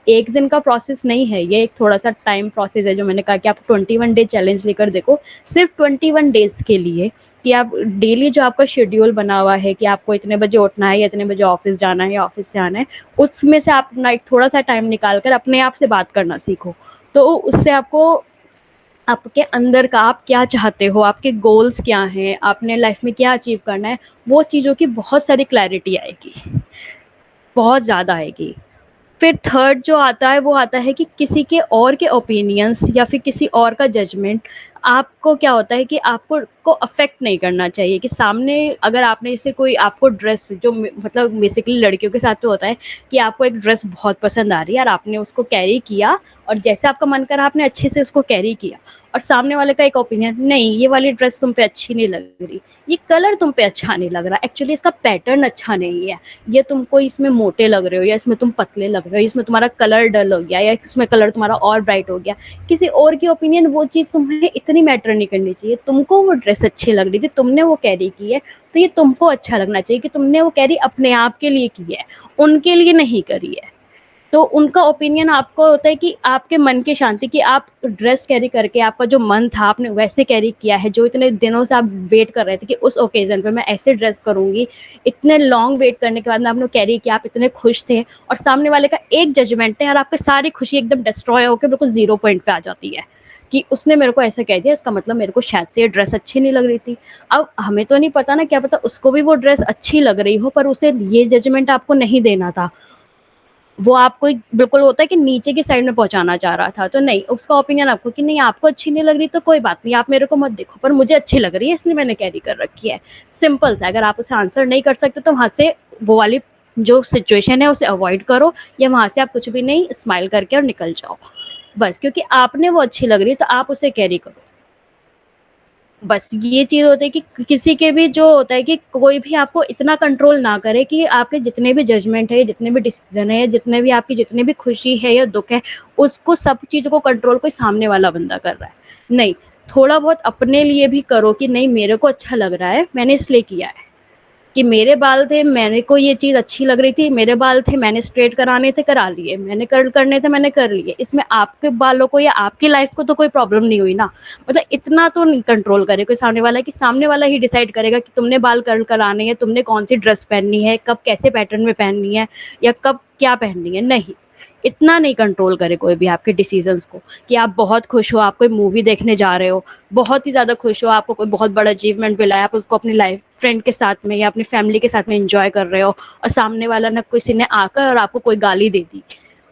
एक दिन का प्रोसेस नहीं है, ये एक थोड़ा-सा टाइम प्रोसेस है जो मैंने कहा कि आप 21 डे चैलेंज लेकर देखो, सिर्फ़ 21 डेज़ के लिए कि आप डेली जो आपका शेड्यूल बना हुआ है कि आपको इतने बजे उठना है या इतने बजे ऑफ़िस जाना है या ऑफ़िस से आना है, उसमें से आप अपना एक थोड़ा-सा टाइम निकाल कर अपने आप से बात करना सीखो। तो उससे आपको आपके अंदर का आप क्या चाहते हो, आपके गोल्स क्या हैं, आपने लाइफ़ में क्या अचीव करना है, वो चीज़ों की बहुत सारी क्लैरिटी आएगी, बहुत ज़्यादा आएगी। फिर थर्ड जो आता है वो आता है कि किसी के और के ओपिनियंस या फिर किसी और का जजमेंट आपको क्या होता है कि आपको को अफेक्ट नहीं करना चाहिए कि सामने अगर आपने जैसे कोई आपको ड्रेस जो मतलब बेसिकली लड़कियों के साथ तो होता है कि आपको एक ड्रेस बहुत पसंद आ रही है और आपने उसको कैरी किया और जैसे आपका मन करा आपने अच्छे से उसको कैरी किया और सामने वाले का एक ओपिनियन नहीं ये वाली ड्रेस तुम पे अच्छी नहीं लग रही, ये कलर तुम पे अच्छा नहीं लग रहा, एक्चुअली इसका पैटर्न अच्छा नहीं है, ये तुमको इसमें मोटे लग रहे हो या इसमें तुम पतले लग रहे हो, इसमें तुम्हारा कलर डल हो गया या इसमें कलर तुम्हारा और ब्राइट हो गया। किसी और की ओपिनियन वो चीज़ तुम्हें इतनी मैटर नहीं करनी चाहिए। तुमको वो ड्रेस अच्छी लग रही थी, तुमने वो कैरी की है, तो ये तुमको अच्छा लगना चाहिए कि तुमने वो कैरी अपने आप के लिए की है, उनके लिए नहीं करी है। तो उनका ओपिनियन आपको होता है कि आपके मन की शांति कि आप ड्रेस कैरी करके आपका जो मन था आपने वैसे कैरी किया है, जो इतने दिनों से आप वेट कर रहे थे कि उस ओकेज़न पे मैं ऐसे ड्रेस करूँगी। इतने लॉन्ग वेट करने के बाद में आपने कैरी किया, आप इतने खुश थे और सामने वाले का एक जजमेंट है और आपकी सारी खुशी एकदम डिस्ट्रॉय होके बिल्कुल ज़ीरो पॉइंट पे आ जाती है, कि उसने मेरे को ऐसा कह दिया इसका मतलब मेरे को शायद से ये ड्रेस अच्छी नहीं लग रही थी। अब हमें तो नहीं पता ना, क्या पता उसको भी वो ड्रेस अच्छी लग रही हो पर उसे ये जजमेंट आपको नहीं देना था। वो आपको एक बिल्कुल होता है कि नीचे की साइड में पहुँचाना चाह रहा था, तो नहीं, उसका ओपिनियन आपको कि नहीं आपको अच्छी नहीं लग रही तो कोई बात नहीं, आप मेरे को मत देखो, पर मुझे अच्छी लग रही है इसलिए मैंने कैरी कर रखी है। सिंपल सा, अगर आप उसे आंसर नहीं कर सकते तो वहाँ से वो वाली जो सिचुएशन है उसे अवॉइड करो या वहाँ से आप कुछ भी नहीं स्माइल करके और निकल जाओ। बस क्योंकि आपने वो अच्छी लग रही है तो आप उसे कैरी करो। बस ये चीज़ होती है कि किसी के भी जो होता है कि कोई भी आपको इतना कंट्रोल ना करे कि आपके जितने भी जजमेंट है, जितने भी डिसीज़न है, जितने भी आपकी जितनी भी खुशी है या दुःख है, उसको सब चीज़ों को कंट्रोल कोई सामने वाला बंदा कर रहा है। नहीं, थोड़ा बहुत अपने लिए भी करो कि नहीं मेरे को अच्छा लग रहा है, मैंने इसलिए किया है। कि मेरे बाल थे, मेरे को ये चीज़ अच्छी लग रही थी, मेरे बाल थे, मैंने स्ट्रेट कराने थे, करा लिए, मैंने कर्ल करने थे, मैंने कर लिए। इसमें आपके बालों को या आपकी लाइफ़ को तो कोई प्रॉब्लम नहीं हुई ना। मतलब इतना तो नहीं कंट्रोल करे कोई सामने वाला कि सामने वाला ही डिसाइड करेगा कि तुमने बाल कर्ल कराने हैं, तुमने कौन-सी ड्रेस पहननी है, कब कैसे पैटर्न में पहननी है या कब क्या पहननी है, नहीं। इतना नहीं कंट्रोल करे कोई भी आपके डिसीज़न्स को कि आप बहुत खुश हो, आप कोई मूवी देखने जा रहे हो, बहुत ही ज़्यादा खुश हो, आपको कोई बहुत बड़ा अचीवमेंट मिला है, आप उसको अपनी लाइफ फ्रेंड के साथ में या अपनी फैमिली के साथ में एंजॉय कर रहे हो और सामने वाला ना किसी ने आकर और आपको कोई गाली दे दी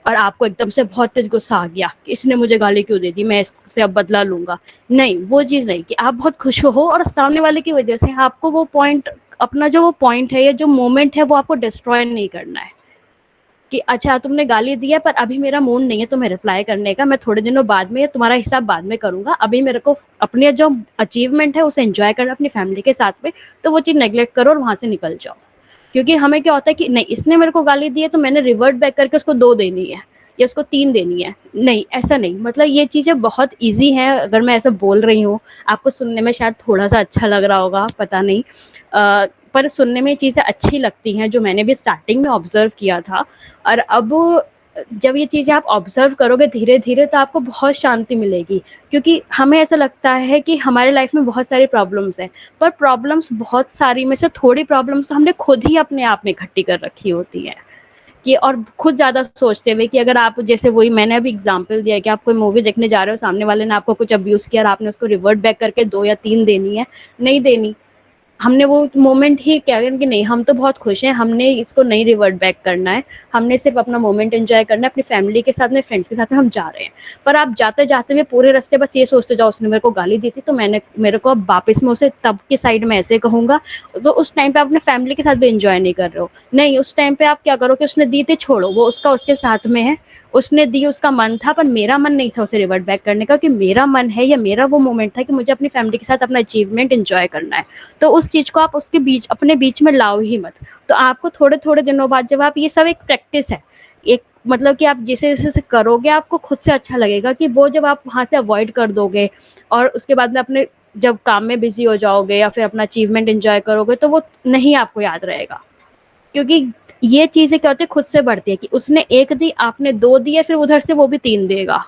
और आपको एकदम से बहुत तेज गुस्सा आ गया कि इसने मुझे गाली क्यों दे दी, मैं इससे अब बदला लूँगा। नहीं, वो चीज़ नहीं कि आप बहुत खुश हो और सामने वाले की वजह से आपको वो पॉइंट अपना जो वो पॉइंट है या जो मोमेंट है वो आपको डिस्ट्रॉय नहीं करना है। कि अच्छा तुमने गाली दी है पर अभी मेरा मूड नहीं है तुम्हें रिप्लाई करने का, मैं थोड़े दिनों बाद में तुम्हारा हिसाब बाद में करूँगा, अभी मेरे को अपने जो अचीवमेंट है उसे एन्जॉय करना अपनी फैमिली के साथ में, तो वो चीज़ नेगलेक्ट करो और वहाँ से निकल जाओ। क्योंकि हमें क्या होता है कि नहीं इसने मेरे को गाली दी है तो मैंने रिवर्ट बैक करके उसको 2 देनी है या उसको 3 देनी है। नहीं, ऐसा नहीं, मतलब ये चीज़ें बहुत ईज़ी हैं अगर मैं ऐसा बोल रही हूँ, आपको सुनने में शायद थोड़ा-सा अच्छा लग रहा होगा, पता नहीं। पर सुनने में ये चीज़ें अच्छी लगती हैं जो मैंने भी स्टार्टिंग में ऑब्ज़र्व किया था और अब जब ये चीज़ें आप ऑब्ज़र्व करोगे धीरे-धीरे तो आपको बहुत शांति मिलेगी। क्योंकि हमें ऐसा लगता है कि हमारे लाइफ़ में बहुत सारी प्रॉब्लम्स हैं, पर प्रॉब्लम्स बहुत सारी में से थोड़ी प्रॉब्लम्स तो हमने खुद ही अपने आप में इकट्ठी कर रखी होती हैं। कि और खुद ज़्यादा सोचते हुए कि अगर आप जैसे वही मैंने अभी एग्ज़ाम्पल दिया कि आप कोई मूवी देखने जा रहे हो, सामने वाले ने आपको कुछ अब्यूज़ किया और आपने उसको रिवर्ट बैक करके 2 या 3 देनी है, नहीं देनी। हमने वो मोमेंट ही क्या किया कि नहीं हम तो बहुत खुश हैं, हमने इसको नहीं रिवर्ट बैक करना है, हमने सिर्फ़ अपना मोमेंट एन्जॉय करना है, अपनी फैमिली के साथ में, फ्रेंड्स के साथ में हम जा रहे हैं। पर आप जाते-जाते भी पूरे रास्ते बस ये सोचते जाओ उसने मेरे को गाली दी थी तो मेरे को अब वापस मैं उसे तब की साइड में ऐसे कहूँगा, तो उस टाइम पे आप अपने फैमिली के साथ भी एन्जॉय नहीं कर रहे हो। नहीं, उस टाइम पे आप क्या करो कि उसने दी थी छोड़ो, वो उसका उसके साथ में है, उसने दी उसका मन था पर मेरा मन नहीं था उसे रिवर्ट बैक करने का, कि मेरा मन है या मेरा वो मोमेंट था कि मुझे अपनी फैमिली के साथ अपना अचीवमेंट एन्जॉय करना है। तो उस चीज़ को आप उसके बीच अपने बीच में लाओ ही मत। तो आपको थोड़े-थोड़े दिनों बाद जब आप ये सब एक प्रैक्टिस है, एक मतलब कि आप जैसे-जैसे करोगे आपको खुद से अच्छा लगेगा कि वो जब आप वहाँ से अवॉइड कर दोगे और उसके बाद में अपने जब काम में बिज़ी हो जाओगे या फिर अपना अचीवमेंट एन्जॉय करोगे तो वो नहीं आपको याद रहेगा। क्योंकि ये चीज़ें क्या होती है खुद से बढ़ती है कि उसने 1 दी, आपने 2 दिए, फिर उधर से वो भी 3 देगा,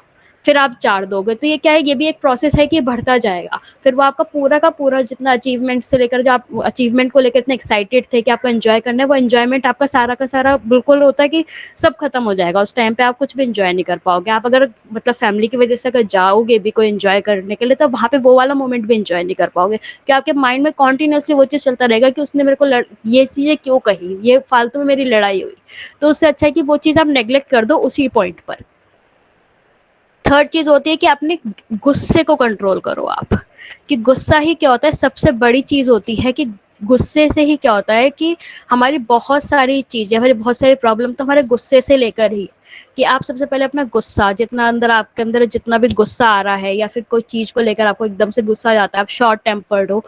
फिर आप 4 दोगे। तो ये क्या है, ये भी एक प्रोसेस है कि ये बढ़ता जाएगा। फिर वो आपका पूरा का पूरा जितना अचीवमेंट से लेकर, जो आप अचीवमेंट को लेकर इतने एक्साइटेड थे कि आपको एन्जॉय करना है, वो एन्जॉयमेंट आपका सारा का सारा बिल्कुल होता है कि सब खत्म हो जाएगा। उस टाइम पे आप कुछ भी एन्जॉय नहीं कर पाओगे। आप अगर मतलब फैमिली की वजह से अगर जाओगे भी कोई एन्जॉय करने के लिए, तो वहाँ पे वो वाला मोमेंट भी एन्जॉय नहीं कर पाओगे, कि आपके माइंड में कंटिन्यूअसली वो चीज़ चलता रहेगा कि उसने मेरे को ये चीज़ें क्यों कही, ये फालतू में मेरी लड़ाई हुई। तो उससे अच्छा है कि वो चीज़ आप नेग्लेक्ट कर दो उसी पॉइंट पर। थर्ड चीज़ होती है कि अपने गुस्से को कंट्रोल करो आप, कि गुस्सा ही क्या होता है, सबसे बड़ी चीज़ होती है कि गुस्से से ही क्या होता है कि हमारी बहुत सारी चीज़ें, हमारी बहुत सारी प्रॉब्लम तो हमारे गुस्से से लेकर ही, कि आप सबसे पहले अपना गुस्सा, जितना अंदर आपके अंदर जितना भी गुस्सा आ रहा है या फिर कोई चीज़ को लेकर आपको एकदम से गुस्सा आ जाता है, आप शॉर्ट टेम्पर्ड हो,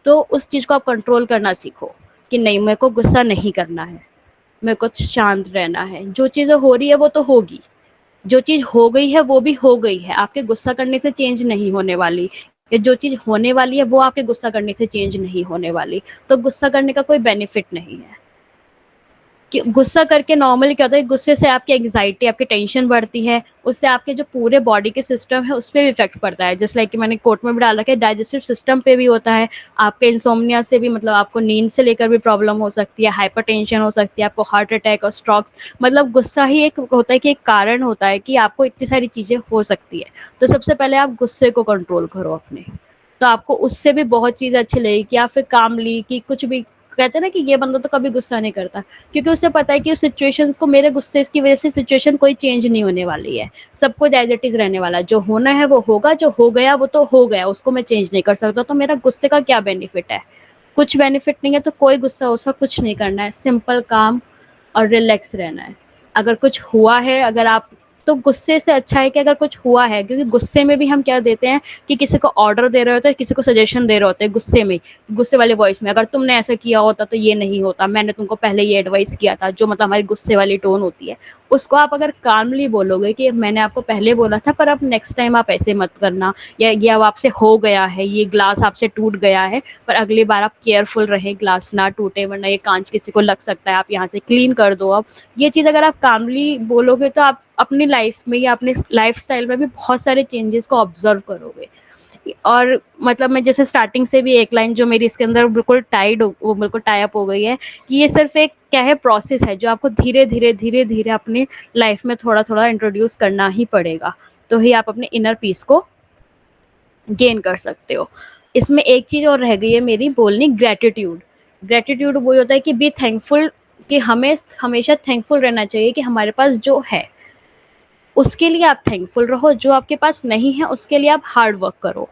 तो उस चीज़ को आप कंट्रोल करना सीखो कि नहीं, मेरे को गुस्सा नहीं करना है, मेरे को शांत रहना है। जो चीज़ें हो रही है वो तो होगी, जो चीज़ हो गई है वो भी हो गई है, आपके गुस्सा करने से चेंज नहीं होने वाली। या जो चीज़ होने वाली है वो आपके गुस्सा करने से चेंज नहीं होने वाली। तो गुस्सा करने का कोई बेनिफिट नहीं है। कि गुस्सा करके नॉर्मली क्या होता है, गुस्से से आपकी एंग्जाइटी, आपकी टेंशन बढ़ती है, उससे आपके जो पूरे बॉडी के सिस्टम है उस पे भी इफेक्ट पड़ता है। जस्ट लाइक कि मैंने कोट में भी डाला कि डाइजेस्टिव सिस्टम पे भी होता है, आपके इंसोम्निया से भी, मतलब आपको नींद से लेकर भी प्रॉब्लम हो सकती है, हाइपरटेंशन हो सकती है, आपको हार्ट अटैक और स्ट्रोक्स, मतलब गुस्सा ही एक होता है कि एक कारण होता है कि आपको इतनी सारी चीज़ें हो सकती है। तो सबसे पहले आप गुस्से को कंट्रोल करो अपने, तो आपको उससे भी बहुत चीज़ अच्छी लगेगी। कि आप फिर कामली, कि कुछ भी कहते हैं ना कि ये बंदा तो कभी गुस्सा नहीं करता, क्योंकि उसे पता है कि उस सिचुएशंस को, मेरे गुस्से की वजह से सिचुएशन कोई चेंज नहीं होने वाली है, सब कुछ एज इट इज रहने वाला है, जो होना है वो होगा, जो हो गया वो तो हो गया, उसको मैं चेंज नहीं कर सकता, तो मेरा गुस्से का क्या बेनिफिट है, कुछ बेनिफिट नहीं है। तो कोई गुस्सा वुस्सा कुछ नहीं करना है, सिंपल काम और रिलैक्स रहना है। अगर कुछ हुआ है, अगर आप, तो गुस्से से अच्छा है कि अगर कुछ हुआ है, क्योंकि गुस्से में भी हम क्या देते हैं कि किसी को ऑर्डर दे रहे होते हैं, किसी को सजेशन दे रहे होते हैं गुस्से में, गुस्से वाले वॉइस में, अगर तुमने ऐसा किया होता तो ये नहीं होता, मैंने तुमको पहले ये एडवाइस किया था, जो मतलब हमारी गुस्से वाली टोन होती है। उसको आप अगर कामली बोलोगे कि मैंने आपको पहले बोला था पर अब नेक्स्ट टाइम आप ऐसे मत करना, या ये अब आपसे हो गया है, ये ग्लास आपसे टूट गया है, पर अगली बार आप केयरफुल रहें, ग्लास ना टूटे, वरना ये कांच किसी को लग सकता है, आप यहाँ से क्लीन कर दो अब। ये चीज़ अगर आप कामली बोलोगे तो आप अपनी लाइफ में या अपने लाइफस्टाइल में भी बहुत सारे चेंजेस को ऑब्जर्व करोगे। और मतलब मैं जैसे स्टार्टिंग से भी एक लाइन जो मेरी इसके अंदर बिल्कुल वो बिल्कुल टाई अप हो गई है, कि ये सिर्फ एक क्या है, प्रोसेस है, जो आपको धीरे धीरे धीरे धीरे अपनी लाइफ में थोड़ा थोड़ा इंट्रोड्यूस करना ही पड़ेगा, तो ही आप अपने इनर पीस को गेन कर सकते हो। इसमें एक चीज़ और रह गई है मेरी बोलनी, ग्रेटिट्यूड। ग्रेटिट्यूड वो होता है कि बी थैंकफुल, कि हमें हमेशा थैंकफुल रहना चाहिए कि हमारे पास जो है उसके लिए आप थैंकफुल रहो, जो आपके पास नहीं है उसके लिए आप हार्ड वर्क करो।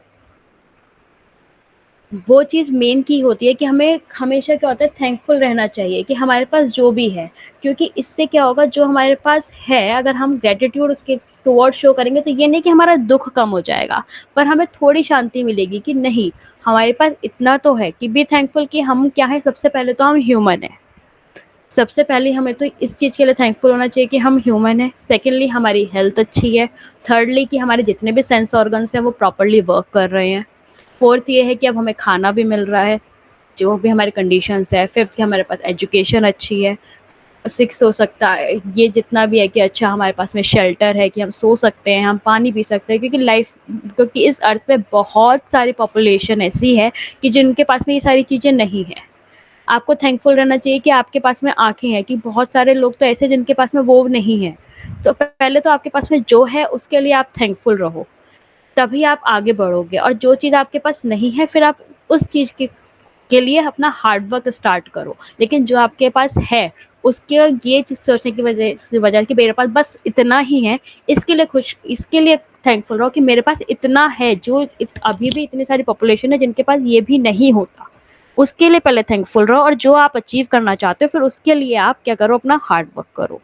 वो चीज़ मेन की होती है कि हमें हमेशा क्या होता है, थैंकफुल रहना चाहिए कि हमारे पास जो भी है, क्योंकि इससे क्या होगा, जो हमारे पास है अगर हम ग्रेटिट्यूड उसके टुवर्ड्स शो करेंगे, तो ये नहीं कि हमारा दुख कम हो जाएगा, पर हमें थोड़ी शांति मिलेगी कि नहीं, हमारे पास इतना तो है, कि बी थैंकफुल कि हम क्या है, सबसे पहले तो हम ह्यूमन है, सबसे पहले हमें तो इस चीज़ के लिए थैंकफुल होना चाहिए कि हम ह्यूमन हैं। सेकेंडली हमारी हेल्थ अच्छी है। थर्डली कि हमारे जितने भी सेंस ऑर्गन्स हैं वो प्रॉपर्ली वर्क कर रहे हैं। फोर्थ ये है कि अब हमें खाना भी मिल रहा है, जो भी हमारे कंडीशंस है। फिफ्थ कि हमारे पास एजुकेशन अच्छी है। सिक्स हो सकता है ये जितना भी है कि अच्छा हमारे पास में शेल्टर है, कि हम सो सकते हैं, हम पानी पी सकते हैं, क्योंकि क्योंकि इस अर्थ पे बहुत सारी पॉपुलेशन ऐसी है कि जिनके पास में ये सारी चीज़ें नहीं है। आपको थैंकफुल रहना चाहिए कि आपके पास में आँखें हैं, कि बहुत सारे लोग तो ऐसे जिनके पास में वो नहीं है। तो पहले तो आपके पास में जो है उसके लिए आप थैंकफुल रहो, तभी आप आगे बढ़ोगे। और जो चीज़ आपके पास नहीं है फिर आप उस चीज़ के लिए अपना हार्ड वर्क स्टार्ट करो। लेकिन जो आपके पास है उसके ये चीज़ सोचने की वजह कि मेरे पास बस इतना ही है, इसके लिए थैंकफुल रहो कि मेरे पास इतना है। अभी भी इतनी सारी पॉपुलेशन है जिनके पास ये भी नहीं होता, उसके लिए पहले थैंकफुल रहो। और जो आप अचीव करना चाहते हो फिर उसके लिए आप क्या करो, अपना हार्ड वर्क करो।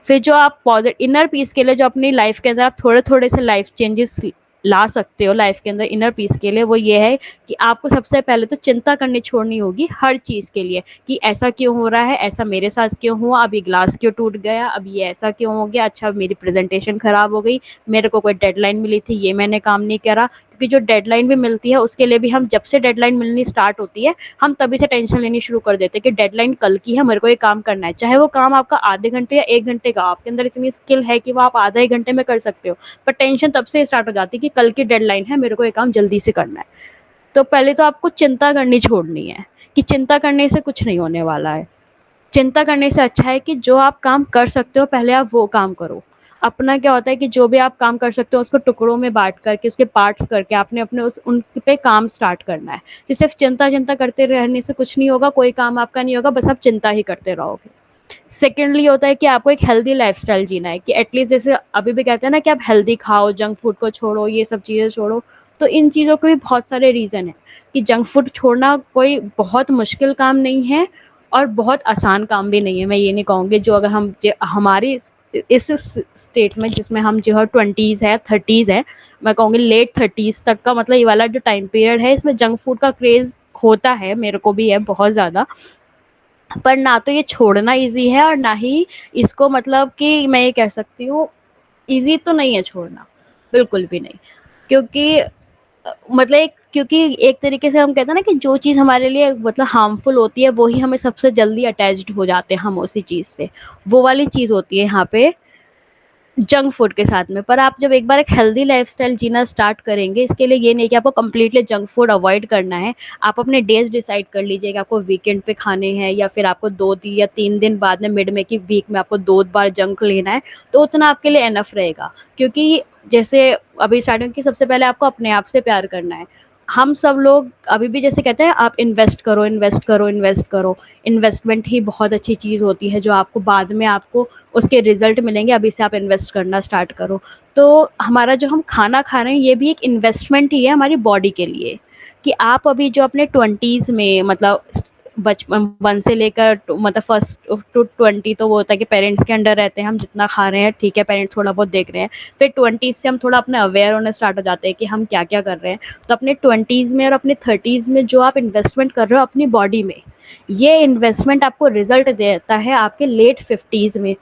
फिर जो आप पॉजिटिव इनर पीस के लिए जो अपनी लाइफ के अंदर आप थोड़े थोड़े से लाइफ चेंजेस ला सकते हो लाइफ के अंदर इनर पीस के लिए, वो ये है कि आपको सबसे पहले तो चिंता करनी छोड़नी होगी हर चीज़ के लिए, कि ऐसा क्यों हो रहा है, ऐसा मेरे साथ क्यों हुआ, अब ये ग्लास क्यों टूट गया, अब ये ऐसा क्यों हो गया, अच्छा मेरी प्रेजेंटेशन खराब हो गई, मेरे को कोई डेडलाइन मिली थी ये मैंने काम नहीं करा। क्योंकि जो डेडलाइन भी मिलती है उसके लिए भी हम जब से डेडलाइन मिलनी स्टार्ट होती है हम तभी से टेंशन लेनी शुरू कर देते हैं कि डेडलाइन कल की है, मेरे को ये काम करना है, चाहे वो काम आपका आधे घंटे या 1 घंटे का, आपके अंदर इतनी स्किल है कि वो आप आधा 1 घंटे में कर सकते हो, पर टेंशन तब से स्टार्ट हो जाती है कि कल की डेडलाइन है, मेरे को ये काम जल्दी से करना है। तो पहले तो आपको चिंता करनी छोड़नी है कि चिंता करने से कुछ नहीं होने वाला है। चिंता करने से अच्छा है कि जो आप काम कर सकते हो पहले आप वो काम करो। अपना क्या होता है कि जो भी आप काम कर सकते हो उसको टुकड़ों में बाँट करके, उसके पार्ट्स करके आपने अपने उस उन पे काम स्टार्ट करना है। कि सिर्फ़ चिंता-चिंता करते रहने से कुछ नहीं होगा, कोई काम आपका नहीं होगा, बस आप चिंता ही करते रहोगे। सेकेंडली होता है कि आपको एक हेल्दी लाइफ़स्टाइल जीना है कि एटलीस्ट जैसे अभी भी कहते हैं ना कि आप हेल्दी खाओ, जंक फूड को छोड़ो, ये सब चीज़ें छोड़ो। तो इन चीज़ों के भी बहुत सारे रीज़न हैं कि जंक फूड छोड़ना कोई बहुत मुश्किल काम नहीं है और बहुत आसान काम भी नहीं है। मैं ये नहीं कहूँगी जो अगर हम ज हमारी इस स्टेट में जिसमें हम जो है 20s है, 30s है, मैं कहूँगी लेट 30s तक का मतलब ये वाला जो टाइम पीरियड है इसमें जंक फूड का क्रेज़ होता है, मेरे को भी है बहुत ज़्यादा। पर ना तो ये छोड़ना ईज़ी है और ना ही इसको मतलब कि मैं ये कह सकती हूँ ईज़ी तो नहीं है छोड़ना, बिल्कुल भी नहीं। क्योंकि मतलब क्योंकि एक तरीके से हम कहते हैं ना कि जो चीज़ हमारे लिए मतलब हार्मफुल होती है, वो ही हमें सबसे जल्दी अटैच्ड हो जाते हैं हम उसी चीज़ से। वो वाली चीज़ होती है यहाँ पे जंक फूड के साथ में। पर आप जब एक बार एक हेल्दी लाइफ़स्टाइल जीना स्टार्ट करेंगे, इसके लिए ये नहीं कि आपको कंप्लीटली जंक फूड अवॉइड करना है। आप अपने डेज़ डिसाइड कर लीजिए कि आपको वीकेंड पे खाने हैं या फिर आपको 2 दी या 3 दिन बाद में मिड में की वीक में आपको 2 बार जंक लेना है, तो उतना आपके लिए इनफ रहेगा। क्योंकि जैसे अभी स्टार्टिंग की सबसे पहले आपको अपने आप से प्यार करना है। हम सब लोग अभी भी जैसे कहते हैं आप इन्वेस्ट करो, इन्वेस्ट करो, इन्वेस्ट करो। इन्वेस्टमेंट ही बहुत अच्छी चीज़ होती है जो आपको बाद में आपको उसके रिज़ल्ट मिलेंगे, अभी से आप इन्वेस्ट करना स्टार्ट करो। तो हमारा जो हम खाना खा रहे हैं ये भी एक इन्वेस्टमेंट ही है हमारी बॉडी के लिए, कि आप अभी जो अपने 20s में मतलब बचपन 1 से लेकर मतलब फर्स्ट टू 20 तो वो होता है कि पेरेंट्स के अंडर रहते हैं, हम जितना खा रहे हैं ठीक है, पेरेंट्स थोड़ा बहुत देख रहे हैं। फिर 20s से हम थोड़ा अपने अवेयर होना स्टार्ट हो जाते हैं कि हम क्या-क्या कर रहे हैं। तो अपने 20s में और अपने 30s में जो आप इन्वेस्टमेंट कर रहे हो अपनी बॉडी में, ये इन्वेस्टमेंट आपको रिज़ल्ट देता है आपके लेट 50s में।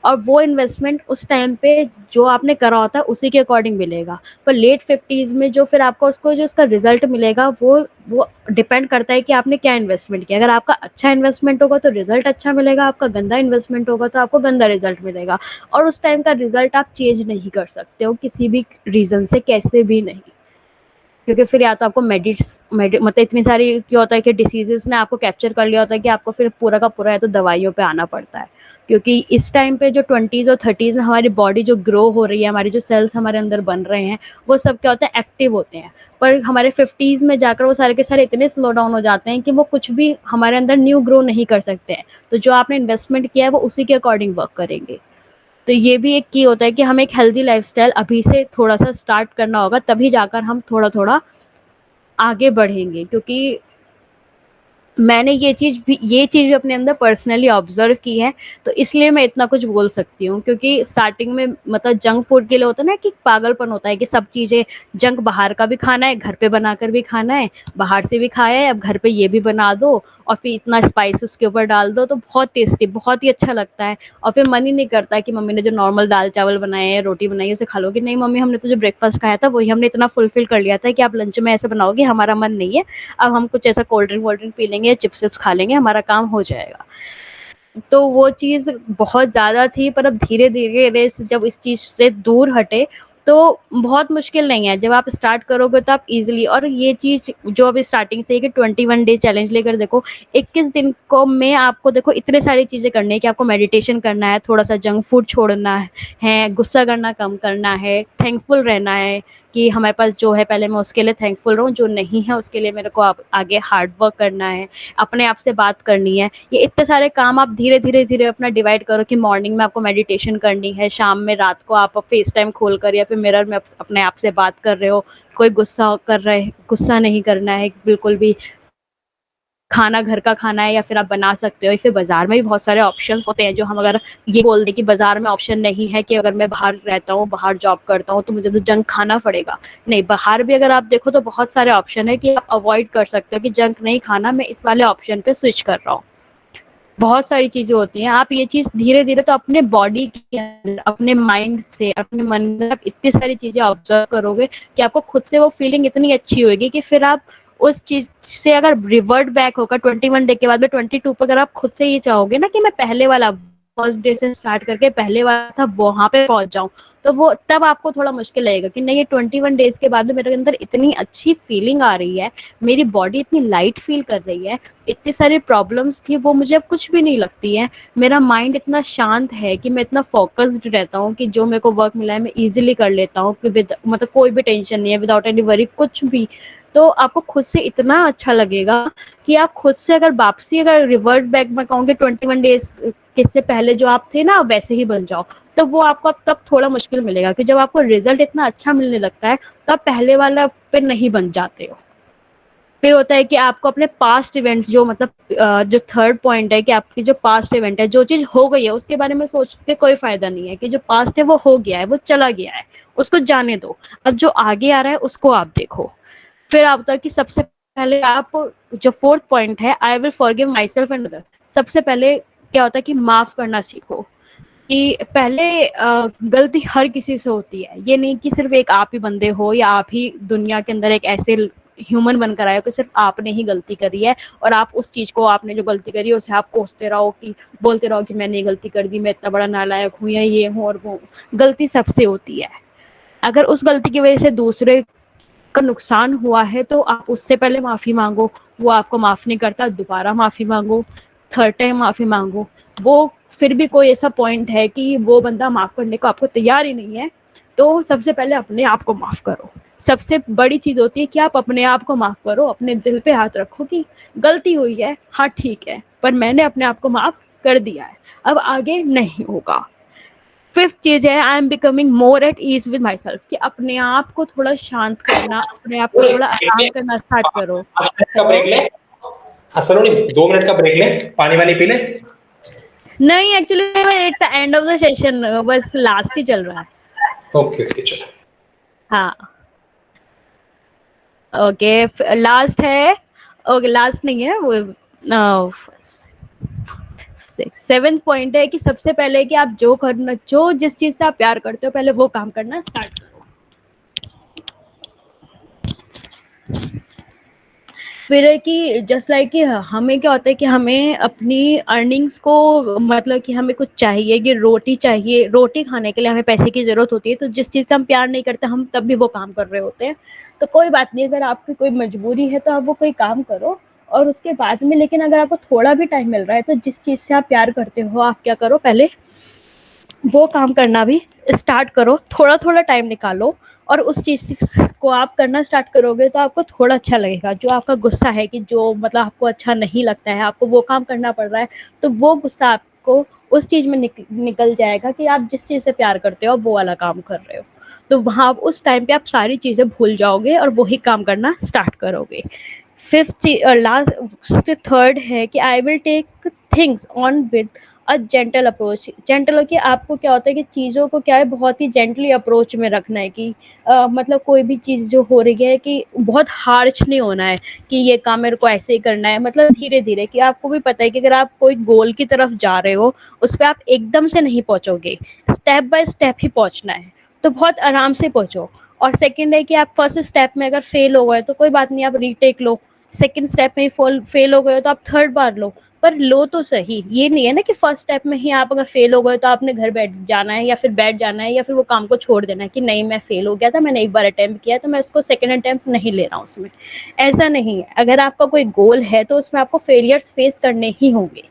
और वो इन्वेस्टमेंट उस टाइम पे जो आपने करा होता है उसी के अकॉर्डिंग मिलेगा। पर लेट 50s में जो फिर आपको उसको जो उसका रिज़ल्ट मिलेगा वो डिपेंड करता है कि आपने क्या इन्वेस्टमेंट किया। अगर आपका अच्छा इन्वेस्टमेंट होगा तो रिज़ल्ट अच्छा मिलेगा, आपका गंदा इन्वेस्टमेंट होगा तो आपको गंदा रिज़ल्ट मिलेगा। और उस टाइम का रिज़ल्ट आप चेंज नहीं कर सकते हो किसी भी रीज़न से, कैसे भी नहीं। क्योंकि फिर या तो आपको मतलब इतनी सारी क्या होता है कि डिसीज़ेज़ ने आपको कैप्चर कर लिया होता है कि आपको फिर पूरा का पूरा या तो दवाइयों पे आना पड़ता है। क्योंकि इस टाइम पे जो 20s और 30s में हमारी बॉडी जो ग्रो हो रही है, हमारे जो सेल्स हमारे अंदर बन रहे हैं, वो सब क्या होता है एक्टिव होते हैं। पर हमारे 50s में जाकर वो सारे के सारे इतने स्लो डाउन हो जाते हैं कि वो कुछ भी हमारे अंदर न्यू ग्रो नहीं कर सकते हैं। तो जो आपने इन्वेस्टमेंट किया है वो उसी के अकॉर्डिंग वर्क करेंगे। तो ये भी एक की होता है कि हमें एक हेल्दी लाइफ़स्टाइल अभी से थोड़ा-सा स्टार्ट करना होगा, तभी जाकर हम थोड़ा-थोड़ा आगे बढ़ेंगे। क्योंकि मैंने ये चीज़ भी अपने अंदर पर्सनली ऑब्ज़र्व की है, तो इसलिए मैं इतना कुछ बोल सकती हूँ। क्योंकि स्टार्टिंग में मतलब जंक फूड के लिए होता है ना कि पागलपन होता है कि सब चीज़ें जंक बाहर का भी खाना है, घर पे बनाकर भी खाना है, बाहर से भी खाया है, अब घर पे ये भी बना दो और फिर इतना स्पाइस उसके ऊपर डाल दो तो बहुत टेस्टी, बहुत ही अच्छा लगता है। और फिर मन ही नहीं करता कि मम्मी ने जो नॉर्मल दाल-चावल बनाए हैं, रोटी बनाई है, उसे खा लो कि नहीं मम्मी हमने तो जो ब्रेकफ़ास्ट खाया था वही हमने इतना फुलफ़िल कर लिया था कि आप लंच में ऐसे बनाओगे, हमारा मन नहीं है। अब हम कुछ ऐसा कोल्ड ड्रिंक वोल्ड ड्रिंक पी लेंगे, चिप्स विप्स खा लेंगे, हमारा काम हो जाएगा। तो वो चीज़ बहुत ज़्यादा थी, पर अब धीरे-धीरे जब इस चीज़ से दूर हटे, तो बहुत मुश्किल नहीं है। जब आप स्टार्ट करोगे तो आप ईज़िली, और ये चीज़ जो अभी स्टार्टिंग से है कि 21 डे चैलेंज लेकर देखो, 21 दिन को में आपको देखो इतने सारी चीज़ें करनी है कि आपको मेडिटेशन करना है, थोड़ा-सा जंक फूड छोड़ना है, गुस्सा करना कम करना है, थैंकफुल रहना है कि हमारे पास जो है पहले मैं उसके लिए थैंकफुल रहूँ, जो नहीं है उसके लिए मेरे को अब आगे हार्ड वर्क करना है, अपने आप से बात करनी है। ये इतने सारे काम आप धीरे-धीरे अपना डिवाइड करो कि मॉर्निंग में आपको मेडिटेशन करनी है, शाम में रात को आप फेस टाइम खोलकर या फिर मिरर में अपने आप से बात कर रहे हो, कोई गुस्सा नहीं करना है बिल्कुल भी। खाना घर का खाना है या फिर आप बना सकते हो, या फिर बाज़ार में भी बहुत सारे ऑप्शंस होते हैं जो हम अगर ये बोल दें कि बाज़ार में ऑप्शन नहीं है कि अगर मैं बाहर रहता हूँ, बाहर जॉब करता हूँ तो मुझे तो जंक खाना पड़ेगा। नहीं, बाहर भी अगर आप देखो तो बहुत सारे ऑप्शन है कि आप अवॉइड कर सकते हो कि जंक नहीं खाना, मैं इस वाले ऑप्शन पे स्विच कर रहा हूँ। बहुत सारी चीजें होती हैं। आप ये चीज धीरे धीरे तो अपने बॉडी के अंदर, अपने माइंड से, अपने मन में आप इतनी सारी चीजें ऑब्जर्व करोगे कि आपको खुद से वो फीलिंग इतनी अच्छी होगी कि फिर आप उस चीज से अगर रिवर्ट बैक होकर 21 डे के बाद में 22 पर अगर आप खुद से ये चाहोगे ना कि मैं पहले वाला फर्स्ट डे से स्टार्ट करके पहले वाला था वहां पे पहुंच जाऊं, तो वो तब आपको थोड़ा मुश्किल लगेगा कि नहीं, ये 21 डेज के बाद में मेरे अंदर इतनी अच्छी फीलिंग आ रही है, मेरी बॉडी इतनी लाइट फील कर रही है, इतनी सारी प्रॉब्लम्स थी वो मुझे अब कुछ भी नहीं लगती है, मेरा माइंड इतना शांत है कि मैं इतना फोकस्ड रहता हूँ कि जो मेरे को वर्क मिला है मैं इजीली कर लेता हूँ कि विद मतलब कोई भी टेंशन नहीं है, विदाउट एनी वरी कुछ भी। तो आपको खुद से इतना अच्छा लगेगा कि आप खुद से अगर वापसी अगर रिवर्ट बैक में कहूँगी 21 डेज किससे पहले जो आप थे ना वैसे ही बन जाओ, तो वो आपको अब तब थोड़ा मुश्किल मिलेगा कि जब आपको रिजल्ट इतना अच्छा मिलने लगता है तो आप पहले वाला पे नहीं बन जाते हो। फिर होता है कि आपको अपने पास्ट इवेंट्स जो मतलब जो थर्ड पॉइंट है कि आपकी जो पास्ट इवेंट है, जो चीज हो गई है उसके बारे में सोच के कोई फायदा नहीं है कि जो पास्ट है वो हो गया है, वो चला गया है, उसको जाने दो। अब जो आगे आ रहा है उसको आप देखो। फिर आप होता है कि सबसे पहले आप, जो फोर्थ पॉइंट है, I will forgive my self and other. सबसे पहले क्या होता है कि माफ करना सीखो। कि पहले गलती हर किसी से होती है, ये नहीं कि सिर्फ एक आप ही बंदे हो या आप ही दुनिया के अंदर एक ऐसे ह्यूमन बनकर आए हो कि सिर्फ आपने ही गलती करी है और आप उस चीज को, आपने जो गलती करी है उसे आप कोसते रहो कि बोलते रहो कि मैंने ये गलती कर दी, मैं इतना बड़ा नालायक हूँ या ये हूँ और वो। गलती सबसे होती है। अगर उस गलती की वजह से दूसरे का नुकसान हुआ है तो आप उससे पहले माफी मांगो, वो आपको माफ नहीं करता दोबारा माफी मांगो, थर्ड टाइम माफी मांगो। वो फिर भी कोई ऐसा पॉइंट है कि वो बंदा माफ करने को आपको तैयार ही नहीं है, तो सबसे पहले अपने आप को माफ करो। सबसे बड़ी चीज होती है कि आप अपने आप को माफ करो, अपने दिल पे हाथ रखो कि गलती हुई है, हाँ ठीक है, पर मैंने अपने आप को माफ कर दिया है, अब आगे नहीं होगा। फिफ्थ चीज है, I am becoming more at ease with myself, कि अपने आप को थोड़ा शांत करना, अपने आप को थोड़ा ब्रेक ले, आराम करना स्टार्ट करो। 5 मिनट का हेलो। ब्रेक ले। हाँ सलोनी, 2 मिनट का ब्रेक ले, पानी वानी पी ले। नहीं, actually it's the end of the session, बस लास्ट ही चल रहा है। ओके ओके चलो। हाँ, ओके लास्ट है। ओके लास्ट नहीं है वो, सेवेंथ पॉइंट है कि सबसे पहले कि आप जो करना, जो जिस चीज से आप प्यार करते हो पहले वो काम करना स्टार्ट करो। फिर है कि जस्ट लाइक कि हमें क्या होता है कि हमें अपनी अर्निंग्स को, मतलब कि हमें कुछ चाहिए कि रोटी चाहिए, रोटी खाने के लिए हमें पैसे की ज़रूरत होती है, तो जिस चीज़ से हम प्यार नहीं करते हम तब भी वो काम कर रहे होते हैं। तो कोई बात नहीं, अगर आपकी कोई मजबूरी है तो आप वो कोई काम करो और उसके बाद में, लेकिन अगर आपको थोड़ा भी टाइम मिल रहा है तो जिस चीज़ से आप प्यार करते हो आप क्या करो, पहले वो काम करना भी स्टार्ट करो, थोड़ा थोड़ा टाइम निकालो और उस चीज़ को आप करना स्टार्ट करोगे तो आपको थोड़ा अच्छा लगेगा। जो आपका गुस्सा है कि जो मतलब आपको अच्छा नहीं लगता है, आपको वो काम करना पड़ रहा है, तो वो गुस्सा आपको उस चीज़ में निकल जाएगा कि आप जिस चीज़ से प्यार करते हो वो वाला काम कर रहे हो। तो वहाँ उस टाइम पे आप सारी चीज़ें भूल जाओगे और वही काम करना स्टार्ट करोगे। फिफ्थ लास्ट थर्ड है कि I will take things on with a gentle approach. Gentle कि आपको क्या होता है कि चीज़ों को क्या है बहुत ही जेंटली अप्रोच में रखना है कि मतलब कोई भी चीज़ जो हो रही है कि बहुत हार्श नहीं होना है कि ये काम मेरे को ऐसे ही करना है, मतलब धीरे धीरे। कि आपको भी पता है कि अगर आप कोई गोल की तरफ जा रहे हो उस पर आप एकदम से नहीं पहुंचोगे, स्टेप बाय स्टेप ही पहुंचना है, तो बहुत आराम से पहुंचो। और सेकंड है कि आप फर्स्ट स्टेप में अगर फेल हो गए तो कोई बात नहीं, आप रीटेक लो। सेकंड स्टेप में फेल हो गए हो तो आप थर्ड बार लो, पर लो तो सही। ये नहीं है ना कि फर्स्ट स्टेप में ही आप अगर फेल हो गए तो आपने घर बैठ जाना है या फिर बैठ जाना है या फिर वो काम को छोड़ देना है कि नहीं मैं फेल हो गया था, मैंने एक बार अटेम्प्ट किया तो मैं उसको सेकंड अटेम्प्ट नहीं ले रहा हूँ उसमें। ऐसा नहीं है, अगर आपका कोई गोल है तो उसमें आपको फेलियर्स फेस करने ही होंगे।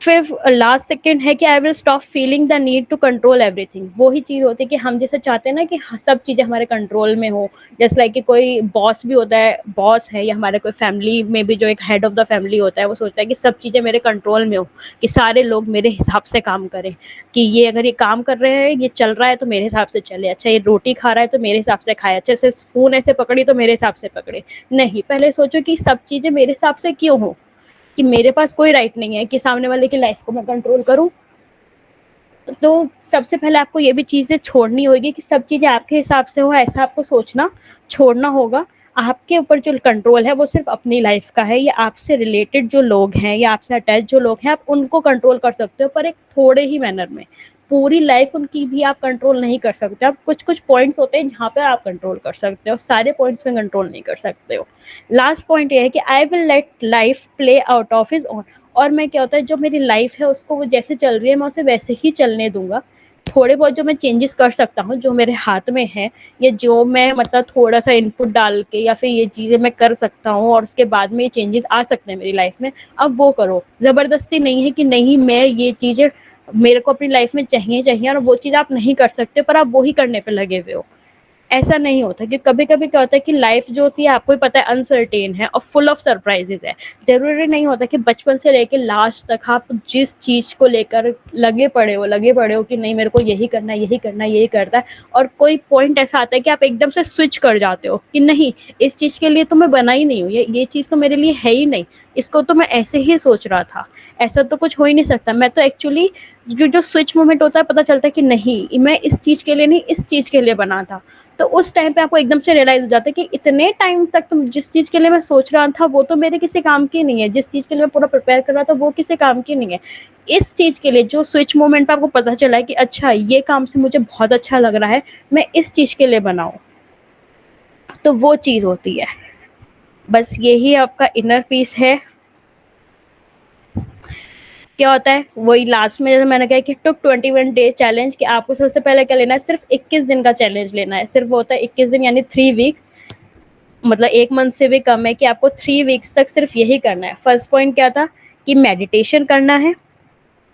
फिर लास्ट सेकंड है कि I will stop feeling the need to control everything. वो ही चीज़ होती है कि हम जैसे चाहते हैं ना कि सब चीज़ें हमारे कंट्रोल में हो। जैसे लाइक कि कोई बॉस भी होता है, बॉस है या हमारे कोई फैमिली में भी जो एक हेड ऑफ द फैमिली होता है, वो सोचता है कि सब चीज़ें मेरे कंट्रोल में हो, कि सारे लोग मेरे हिसाब से काम करें, कि ये अगर ये काम कर रहे हैं, ये चल रहा है तो मेरे हिसाब से चले, अच्छा ये रोटी खा रहा है तो मेरे हिसाब से खाए, अच्छे से स्पून ऐसे पकड़ी तो मेरे हिसाब से पकड़े। नहीं, पहले सोचो कि सब चीज़ें मेरे हिसाब से क्यों हो, कि मेरे पास कोई राइट नहीं है कि सामने वाले की लाइफ को मैं कंट्रोल करूं। तो सबसे पहले आपको ये भी चीज़ें छोड़नी होगी कि सब चीज़ें आपके हिसाब से हो, ऐसा आपको सोचना छोड़ना होगा। आपके ऊपर जो कंट्रोल है वो सिर्फ अपनी लाइफ का है, या आपसे रिलेटेड जो लोग हैं या आपसे अटैच जो लोग हैं आप उनको कंट्रोल कर सकते हो, पर एक थोड़े ही मैनर में। पूरी लाइफ उनकी भी आप कंट्रोल नहीं कर सकते। आप कुछ कुछ पॉइंट्स होते हैं जहाँ पे आप कंट्रोल कर सकते हो, सारे पॉइंट्स में कंट्रोल नहीं कर सकते हो। लास्ट पॉइंट ये है कि I will let life play out of his own. और मैं क्या होता है, जो मेरी लाइफ है उसको वो जैसे चल रही है मैं उसे वैसे ही चलने दूंगा। थोड़े बहुत जो मैं चेंजेस कर सकता हूँ जो मेरे हाथ में है, या जो मैं मतलब थोड़ा सा इनपुट डाल के या फिर ये चीज़ें मैं कर सकता हूँ और उसके बाद में ये चेंजेस आ सकते हैं मेरी लाइफ में, अब वो करो। ज़बरदस्ती नहीं है कि नहीं मैं ये चीज़ें मेरे को अपनी लाइफ में चाहिए चाहिए, और वो चीज़ आप नहीं कर सकते पर आप वो ही करने पे लगे हुए हो। ऐसा नहीं होता, कि कभी कभी क्या होता है कि लाइफ जो होती है आपको ही पता है अनसर्टेन है और फुल ऑफ सरप्राइजेज है। जरूरी नहीं होता कि बचपन से लेकर लास्ट तक आप जिस चीज को लेकर लगे पड़े हो कि नहीं मेरे को यही करना है यही करना है यही करता है, और कोई पॉइंट ऐसा आता है कि आप एकदम से स्विच कर जाते हो कि नहीं इस चीज के लिए तो मैं बना ही नहीं हूँ, ये चीज तो मेरे लिए है ही नहीं, इसको तो मैं ऐसे ही सोच रहा था, ऐसा तो कुछ हो ही नहीं सकता। मैं तो एक्चुअली जो स्विच मोमेंट होता है पता चलता है कि नहीं मैं इस चीज के लिए नहीं इस चीज के लिए बना था। तो उस टाइम पे आपको एकदम से रियलाइज हो जाता है कि इतने टाइम तक तुम जिस चीज के लिए मैं सोच रहा था वो तो मेरे किसी काम की नहीं है, जिस चीज के लिए मैं पूरा प्रिपेयर कर रहा था वो किसी काम की नहीं है। इस चीज के लिए जो स्विच मोमेंट पे आपको पता चला है कि अच्छा ये काम से मुझे बहुत अच्छा लग रहा है, मैं इस चीज के लिए बनाऊं, तो वो चीज होती है। बस यही आपका इनर पीस है। क्या होता है वही लास्ट में जैसे मैंने कहा कि टुक 21 डे चैलेंज, कि आपको सबसे पहले क्या लेना है, सिर्फ 21 दिन का चैलेंज लेना है। सिर्फ होता है 21 दिन यानी 3 वीक्स, मतलब 1 मंथ से भी कम है, कि आपको 3 वीक्स तक सिर्फ यही करना है। फर्स्ट पॉइंट क्या था कि मेडिटेशन करना है।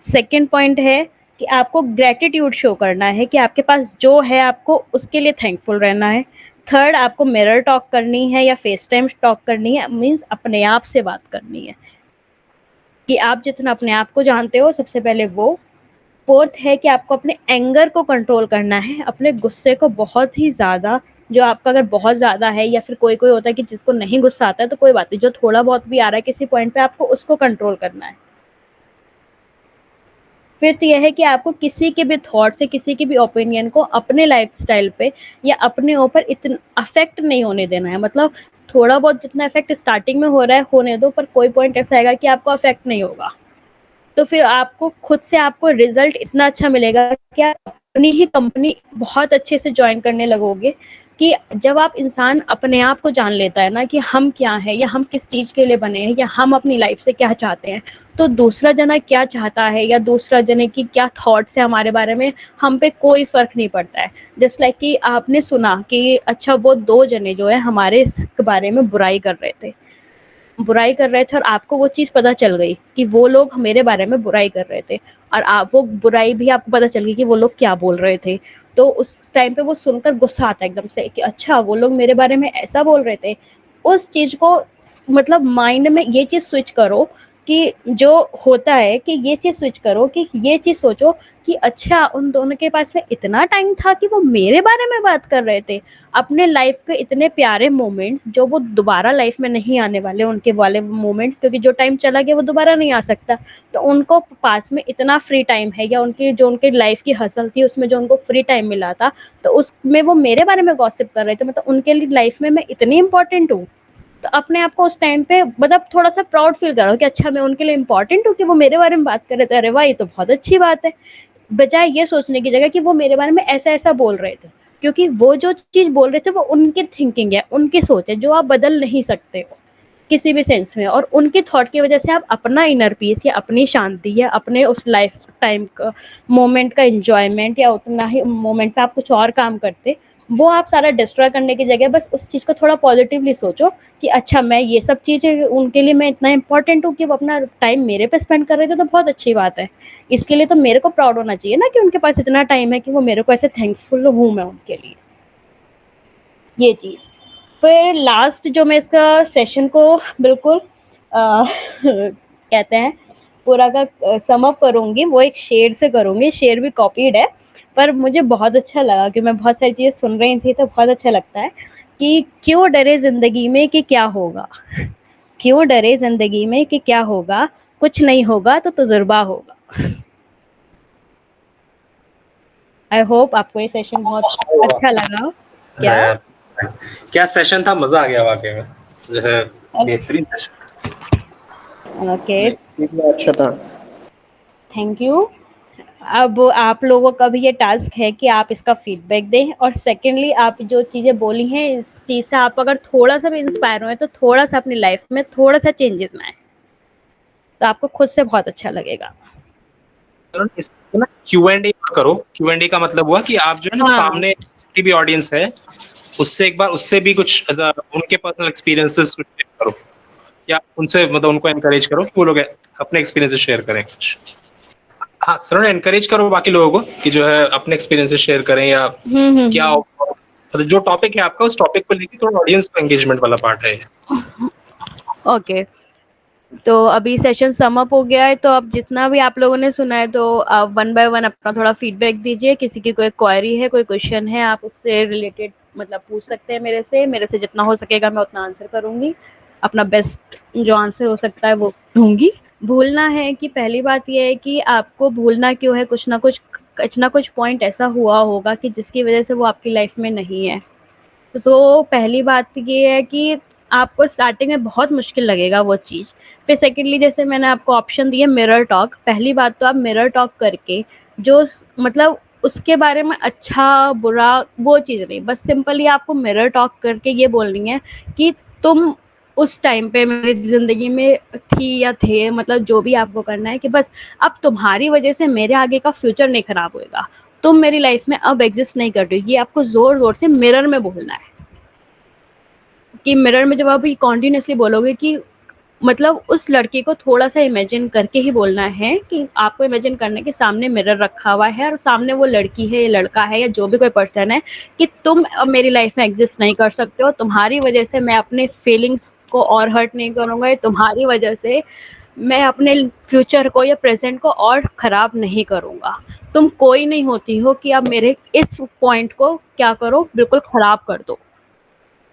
सेकंड पॉइंट है कि आपको ग्रेटिट्यूड शो करना है, कि आपके पास जो है आपको उसके लिए थैंकफुल रहना है। थर्ड आपको मिरर टॉक करनी है या फेस टाइम टॉक करनी है, मीन्स अपने आप से बात करनी है कि आप जितना अपने आप को जानते हो सबसे पहले वो। फोर्थ है कि आपको अपने एंगर को कंट्रोल करना है, अपने गुस्से को बहुत ही ज़्यादा, जो आपका अगर बहुत ज़्यादा है या फिर कोई कोई होता है कि जिसको नहीं गुस्सा आता है तो कोई बात नहीं, जो थोड़ा बहुत भी आ रहा है किसी पॉइंट पे आपको उसको कंट्रोल करना है। फिर तो यह है कि आपको किसी के भी थॉट से किसी के भी ओपिनियन को अपने लाइफस्टाइल पे या अपने ऊपर इतना अफेक्ट नहीं होने देना है। मतलब थोड़ा बहुत जितना इफेक्ट स्टार्टिंग में हो रहा है होने दो, पर कोई पॉइंट ऐसा आएगा कि आपको अफेक्ट नहीं होगा, तो फिर आपको खुद से आपको रिजल्ट इतना अच्छा मिलेगा कि आप अपनी ही कंपनी बहुत अच्छे से ज्वाइन करने लगोगे। कि जब आप इंसान अपने आप को जान लेता है ना कि हम क्या है या हम किस चीज़ के लिए बने हैं या हम अपनी लाइफ से क्या चाहते हैं, तो दूसरा जना क्या चाहता है या दूसरा जने की क्या थॉट्स है हमारे बारे में, हम पे कोई फर्क नहीं पड़ता है। जस्ट लाइक कि आपने सुना कि अच्छा वो 2 जने जो है हमारे इस बारे में बुराई कर रहे थे और आपको वो चीज़ पता चल गई कि वो लोग मेरे बारे में बुराई कर रहे थे, और आप वो बुराई भी आपको पता चल गई कि वो लोग क्या बोल रहे थे। तो उस टाइम पे वो सुनकर गुस्सा आता है एकदम से कि अच्छा वो लोग मेरे बारे में ऐसा बोल रहे थे। उस चीज़ को मतलब माइंड में ये चीज़ स्विच करो कि जो होता है कि ये चीज़ स्विच करो कि ये चीज़ सोचो कि अच्छा उन दोनों के पास में इतना टाइम था कि वो मेरे बारे में बात कर रहे थे। अपने लाइफ के इतने प्यारे मोमेंट्स जो वो दोबारा लाइफ में नहीं आने वाले, उनके वाले मोमेंट्स, क्योंकि जो टाइम चला गया वो दोबारा नहीं आ सकता। तो उनको पास में इतना फ्री टाइम है, या उनकी जो उनकी लाइफ की हसल थी उसमें जो उनको फ्री टाइम मिला था, तो उसमें वो मेरे बारे में गॉसिप कर रहे थे, मतलब उनके लिए लाइफ में मैं इतनी इंपॉर्टेंट हूँ। तो अपने आप को उस टाइम पे मतलब थोड़ा सा प्राउड फील करो कि अच्छा मैं उनके लिए इंपॉर्टेंट हूँ कि वो मेरे बारे में बात कर रहे थे, अरे वाह ये तो बहुत अच्छी बात है। बजाय ये सोचने की जगह कि वो मेरे बारे में ऐसा ऐसा बोल रहे थे, क्योंकि वो जो चीज़ बोल रहे थे वो उनकी थिंकिंग है, उनकी सोच है, जो आप बदल नहीं सकते हो किसी भी सेंस में। और उनके थॉट की वजह से आप अपना इनर पीस या अपनी शांति या अपने उस लाइफ टाइम का मोमेंट का एंजॉयमेंट या उतना ही मोमेंट पे आप कुछ और काम करते, वो आप सारा डिस्ट्रॉय करने की जगह बस उस चीज़ को थोड़ा पॉजिटिवली सोचो कि अच्छा मैं ये सब चीज़ें उनके लिए मैं इतना इंपॉर्टेंट हूँ कि वो अपना टाइम मेरे पे स्पेंड कर रहे थे, तो बहुत अच्छी बात है। इसके लिए तो मेरे को प्राउड होना चाहिए ना कि उनके पास इतना टाइम है कि वो मेरे को ऐसे थैंकफुल हूँ मैं उनके लिए। ये चीज़। फिर लास्ट जो मैं इसका सेशन को बिल्कुल कहते हैं पूरा का सम अप करूँगी, वो एक शेर से करूँगी। शेर भी कॉपीड है, पर मुझे बहुत अच्छा लगा कि मैं बहुत सारी चीज़ें सुन रही थी तो बहुत अच्छा लगता है कि क्यों डरे ज़िंदगी में कि क्या होगा, क्यों डरे ज़िंदगी में कि क्या होगा, कुछ नहीं होगा तो तजुर्बा होगा। आई होप आपको ये सेशन बहुत होगा। अच्छा लगा। हाँ क्या? यार, क्या सेशन था, मजा आ गया वाकई में, जो है बेहतरीन सेशन। ओके, अच्छा था। Thank you. अब आप लोगों का भी ये टास्क है कि आप इसका फीडबैक दें, और सेकेंडली आप जो चीज़ें बोली हैं इस चीज़ से आप अगर थोड़ा सा भी इंस्पायर हुए तो थोड़ा सा अपनी लाइफ में थोड़ा सा चेंजेस लाएं, तो आपको खुद से बहुत अच्छा लगेगा। इसको ना Q&A करो। Q&A का मतलब हुआ कि आप जो है ना हाँ, सामने की भी ऑडियंस है, उससे एक बार उससे भी कुछ उनके पर्सनल एक्सपीरियंसेस कुछ शेयर करो, या उनसे मतलब उनको एनकरेज करो कि वो लोग अपने एक्सपीरियंसेस शेयर करें कुछ। हाँ सर, एनकरेज करो बाकी लोगों को कि जो है अपने एक्सपीरियंसेस शेयर करें, या क्या हम्म। मतलब जो टॉपिक है आपका, उस टॉपिक को लेके थोड़ा ऑडियंस को एंगेजमेंट वाला पार्ट है। ओके, तो अभी सेशन सम अप हो गया है, तो अब जितना भी आप लोगों ने सुना है तो आप वन बाय वन अपना थोड़ा फीडबैक दीजिए। किसी की कोई क्वेरी है, कोई क्वेश्चन है, आप उससे रिलेटेड मतलब पूछ सकते हैं मेरे से जितना हो सकेगा मैं उतना आंसर करूंगी, अपना बेस्ट जो आंसर हो सकता है वो दूंगी। भूलना है कि पहली बात ये है कि आपको भूलना क्यों है, कुछ ना कुछ पॉइंट ऐसा हुआ होगा कि जिसकी वजह से वो आपकी लाइफ में नहीं है। तो पहली बात ये है कि आपको स्टार्टिंग में बहुत मुश्किल लगेगा वो चीज़। फिर सेकेंडली जैसे मैंने आपको ऑप्शन दिए मिरर टॉक, पहली बात तो आप मिरर टॉक करके जो मतलब उसके बारे में अच्छा बुरा वो चीज़ नहीं, बस सिंपली आपको मिरर टॉक करके ये बोलनी है कि तुम उस टाइम पे मेरी ज़िंदगी में थी या थे, मतलब जो भी आपको करना है कि बस अब तुम्हारी वजह से मेरे आगे का फ्यूचर नहीं खराब होएगा, तुम मेरी लाइफ में अब एग्जिस्ट नहीं कर रही हो। ये आपको जोर जोर से मिरर में बोलना है कि मिरर में जब आप ये कॉन्टिन्यूसली बोलोगे कि मतलब उस लड़के को थोड़ा सा इमेजिन करके ही बोलना है कि आपको इमेजिन करना है कि सामने मिरर रखा हुआ है और सामने वो लड़की है, लड़का है, या जो भी कोई पर्सन है, कि तुम अब मेरी लाइफ में एग्जिस्ट नहीं कर सकते हो, तुम्हारी वजह से मैं अपने फीलिंग्स को और हर्ट नहीं करूंगा, तुम्हारी वजह से मैं अपने फ्यूचर को या प्रेजेंट को और खराब नहीं करूंगा। तुम कोई नहीं होती हो कि अब मेरे इस पॉइंट को क्या करो, बिल्कुल खराब कर दो।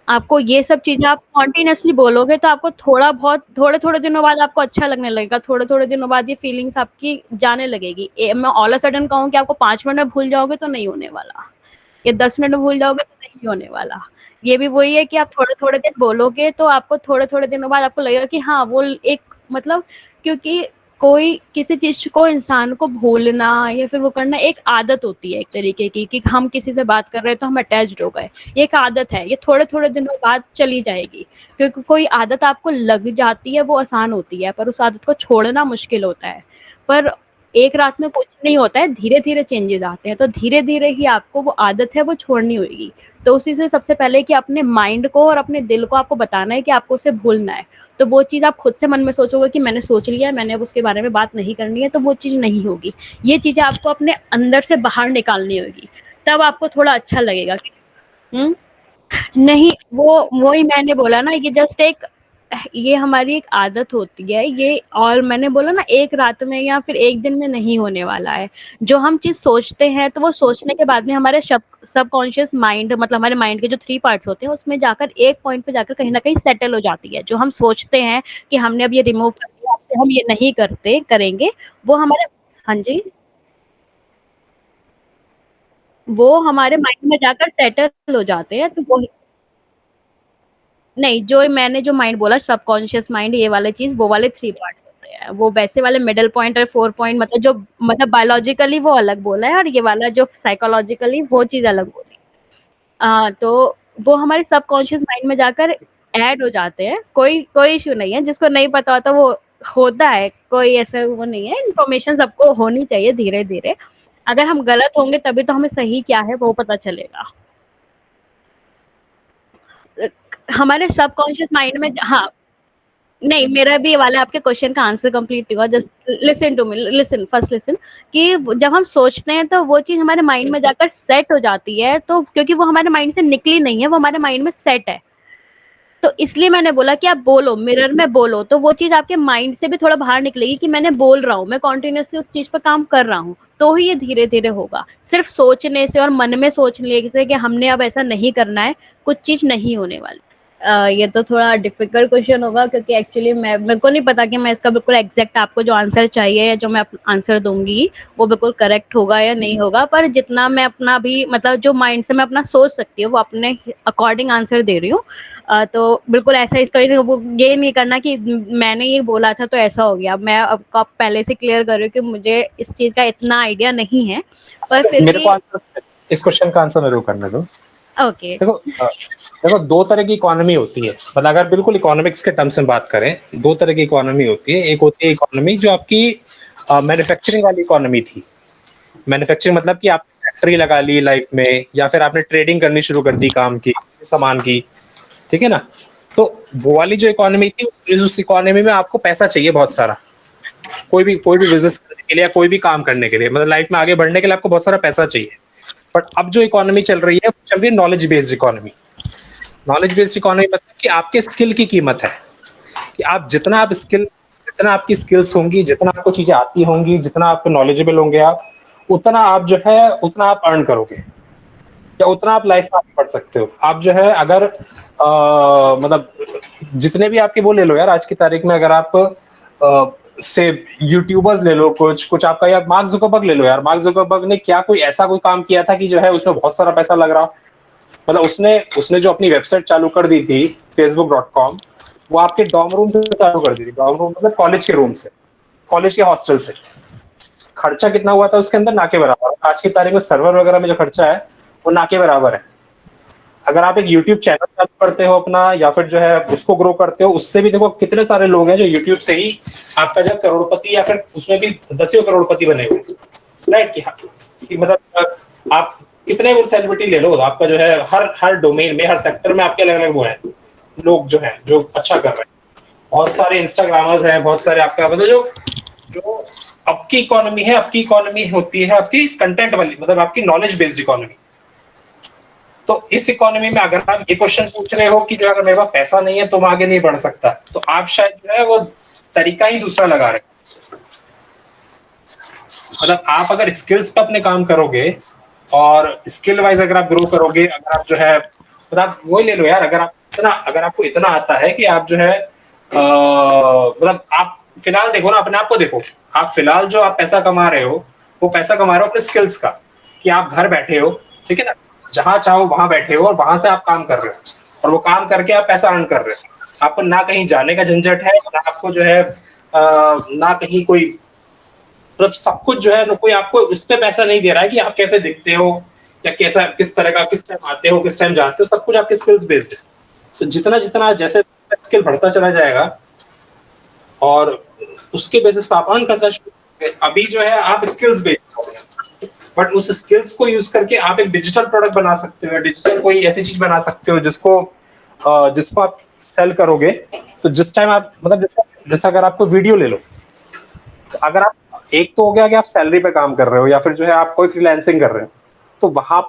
आपको ये सब चीज़ें आप कंटीन्यूअसली बोलोगे तो आपको थोड़ा बहुत थोड़े-थोड़े दिनों बाद आपको अच्छा लगने लगेगा, थोड़े-थोड़े दिनों बाद ये फीलिंग्स आपकी जाने लगेगी। मैं ऑल अ सडन कहूँ कि आपको 5 मिनट में भूल जाओगे तो नहीं होने वाला, या 10 मिनट में भूल जाओगे तो नहीं होने वाला। ये भी वही है कि आप थोड़े-थोड़े दिन बोलोगे तो आपको थोड़े-थोड़े दिनों बाद आपको लगेगा कि हाँ, वो एक मतलब क्योंकि कोई किसी चीज़ को इंसान को भूलना या फिर वो करना एक आदत होती है एक तरीके की, कि हम किसी से बात कर रहे हैं तो हम अटैच्ड हो गए। ये एक आदत है, ये थोड़े-थोड़े दिनों बाद चली जाएगी, क्योंकि कोई आदत आपको लग जाती है वो आसान होती है, पर उस आदत को छोड़ना मुश्किल होता है। पर एक रात में कुछ नहीं होता है, धीरे-धीरे चेंजेज़ आते हैं, तो धीरे-धीरे ही आपको वो आदत है वो छोड़नी होगी। तो उसी से सबसे पहले कि अपने माइंड को और अपने दिल को आपको बताना है कि आपको उसे भूलना है। तो वो चीज़ आप खुद से मन में सोचोगे कि मैंने सोच लिया है, मैंने अब उसके बारे में बात नहीं करनी है, तो वो चीज़ नहीं होगी। ये चीज़ें आपको अपने अंदर से बाहर निकालनी होगी, तब आपको थोड़ा अच्छा लगेगा। हुँ? नहीं, वो ही मैंने बोला ना, ये हमारी एक आदत होती है ये, और मैंने बोला ना एक रात में या फिर एक दिन में नहीं होने वाला है। जो हम चीज़ सोचते हैं तो वो सोचने के बाद में हमारे सबकॉन्शियस माइंड, मतलब हमारे माइंड के जो 3 पार्ट्स होते हैं उसमें जाकर एक पॉइंट पे जाकर कहीं न कहीं सेटल हो जाती है। जो हम सोचते हैं कि हमने अब ये रिमूव कर दिया, अब से हम ये नहीं करेंगे, वो हमारे हाँ जी, वो हमारे माइंड में जाकर सेटल हो जाते हैं, तो वो नहीं, जो माइंड बोला सबकॉन्शियस माइंड, ये वाली चीज़, वो वाले 3 पार्ट्स होते हैं। वो वैसे वाले मिडल पॉइंट और 4 पॉइंट मतलब जो मतलब बायोलॉजिकली वो अलग बोला है, और ये वाला जो साइकोलॉजिकली वो चीज़ अलग बोली है। तो वो हमारे सबकॉन्शियस माइंड में जाकर ऐड हो जाते हैं। कोई कोई इश्यू नहीं है, जिसको नहीं पता होता वो होता है, कोई ऐसा वो नहीं है, इन्फॉर्मेशन सबको होनी चाहिए धीरे-धीरे। अगर हम गलत होंगे तभी तो हमें सही क्या है वो पता चलेगा। अ, हमारे सबकॉन्शियस माइंड में हाँ, नहीं, मेरा भी ये वाला आपके क्वेश्चन का आंसर कंप्लीट नहीं हुआ। Just listen to me, listen first listen, कि जब हम सोचते हैं तो वो चीज़ हमारे माइंड में जाकर सेट हो जाती है, तो क्योंकि वो हमारे माइंड से निकली नहीं है, वो हमारे माइंड में सेट है। तो इसलिए मैंने बोला कि आप बोलो, मिरर में बोलो, तो वो चीज़ आपके माइंड से भी थोड़ा बाहर निकलेगी कि मैंने बोल रहा हूँ, मैं कंटीन्यूअसली उस चीज़ पे काम कर रहा हूँ, तो ही ये धीरे-धीरे होगा। सिर्फ सोचने से और मन में सोचने से कि हमने अब ऐसा नहीं करना है, कुछ चीज़ नहीं होने वाली। ये तो थोड़ा डिफिकल्ट क्वेश्चन होगा क्योंकि एक्चुअली मैं मेरे को नहीं पता कि मैं इसका बिल्कुल एग्जैक्ट आपको जो आंसर चाहिए या जो मैं आंसर दूंगी वो बिल्कुल करेक्ट होगा या नहीं होगा, पर जितना मैं अपना भी मतलब जो माइंड से मैं अपना सोच सकती हूँ वो अपने अकॉर्डिंग आंसर दे रही हूँ। तो बिल्कुल ऐसा इसका वो ये नहीं करना कि मैंने ये बोला था तो ऐसा हो गया। मैं अब पहले से क्लियर कर रही हूँ कि मुझे इस चीज़ का इतना आइडिया नहीं है, पर फिर मेरे को भी आंसर, इस क्वेश्चन का आंसर मेरे को करने दो। ओके। देखो देखो, दो तरह की इकोनॉमी होती है, मतलब अगर बिल्कुल इकोनॉमिक्स के टर्म्स में बात करें, दो तरह की इकोनॉमी होती है। एक होती है इकोनॉमी जो आपकी मैन्युफैक्चरिंग वाली इकोनॉमी थी। मैन्युफैक्चरिंग मतलब कि आपने फैक्ट्री लगा ली लाइफ में, या फिर आपने ट्रेडिंग करनी शुरू कर दी काम की, सामान की, ठीक है ना? तो वो वाली जो इकोनॉमी थी, उस इकोनॉमी में आपको पैसा चाहिए बहुत सारा। कोई भी बिजनेस करने के लिए या कोई भी काम करने के लिए, मतलब लाइफ में आगे बढ़ने के लिए आपको बहुत सारा पैसा चाहिए। बट अब जो इकोनॉमी चल रही है वो चल रही है knowledge based economy. Knowledge based economy मतलब कि आपके स्किल की कीमत है, कि आप जितना आपकी स्किल्स होंगी, जितना आपको चीजें आती होंगी, जितना आपको नॉलेजेबल होंगे आप, उतना आप जो है उतना आप अर्न करोगे, या उतना आप लाइफ में आगे बढ़ सकते हो। आप जो है अगर मतलब जितने भी आपके वो ले लो यार, आज की तारीख में अगर आप से यूट्यूबर्स ले लो, कुछ कुछ आपका, या मार्क जुकरबर्ग ले लो यार। मार्क जुकरबर्ग ने क्या कोई ऐसा कोई काम किया था कि जो है उसमें बहुत सारा पैसा लग रहा हो? मतलब उसने उसने जो अपनी वेबसाइट चालू कर दी थी, facebook.com, वो आपके डॉर्म रूम से चालू कर दी थी। डॉर्म रूम मतलब कॉलेज के रूम से, कॉलेज के हॉस्टल से। खर्चा कितना हुआ था उसके अंदर? ना के बराबर। आज की तारीख में सर्वर वगैरह में जो खर्चा है वो ना के बराबर है। अगर आप एक यूट्यूब चैनल चालू करते हो अपना, या फिर जो है उसको ग्रो करते हो, उससे भी देखो कितने सारे लोग हैं जो यूट्यूब से ही आपका जो करोड़पति, या फिर उसमें भी दसियों करोड़पति बने हुए, राइट? कि मतलब आप कितने वो सेलिब्रिटी ले लो, आपका जो है हर हर डोमेन में, हर सेक्टर में आपके अलग अलग वो है लोग जो हैं जो अच्छा कर रहे हैं। बहुत सारे इंस्टाग्रामर्स हैं, बहुत सारे आपका मतलब जो जो आपकी इकोनॉमी है, आपकी इकोनॉमी होती है आपकी कंटेंट वाली, मतलब आपकी नॉलेज बेस्ड इकोनॉमी। तो इस इकोनॉमी में अगर आप ये क्वेश्चन पूछ रहे हो कि जो अगर मेरे पास पैसा नहीं है तो मैं आगे नहीं बढ़ सकता, तो आप शायद जो है वो तरीका ही दूसरा लगा रहे हो। मतलब आप अगर स्किल्स पे अपने काम करोगे, और स्किल वाइज अगर आप ग्रो करोगे, अगर आप जो है, मतलब आप वही ले लो यार, अगर आपको इतना आता है कि आप जो है मतलब आप फिलहाल देखो ना, अपने आप को देखो। आप फिलहाल जो आप पैसा कमा रहे हो, वो पैसा कमा रहे हो अपने स्किल्स का, कि आप घर बैठे हो, ठीक है ना? जहां चाहो वहां बैठे हो और वहां से आप काम कर रहे हो, और वो काम करके आप पैसा अर्न कर रहे हो। आपको ना कहीं जाने का झंझट है, ना आपको जो है ना कहीं कोई, मतलब सब कुछ जो है ना, कोई आपको इस पे पैसा नहीं दे रहा है कि आप कैसे दिखते हो, या कैसा किस तरह का, किस टाइम आते हो, किस टाइम जाते हो। सब कुछ आपके स्किल्स बेस्ड है। तो जितना जितना जैसे स्किल बढ़ता चला जाएगा, और उसके बेसिस पे आप अर्न करना शुरू करोगे। अभी जो है आप स्किल्स बेस्ड हो, बट उस स्किल्स को यूज करके आप एक डिजिटल प्रोडक्ट बना सकते हो, डिजिटल कोई ऐसी चीज बना सकते हो जिसको आप सेल करोगे। तो जिस टाइम आप मतलब जैसे जैसे अगर आपको वीडियो ले लो, तो अगर आप, एक तो हो गया कि आप सैलरी पे काम कर रहे हो, या फिर जो है आप कोई फ्रीलांसिंग कर रहे हो, तो वहां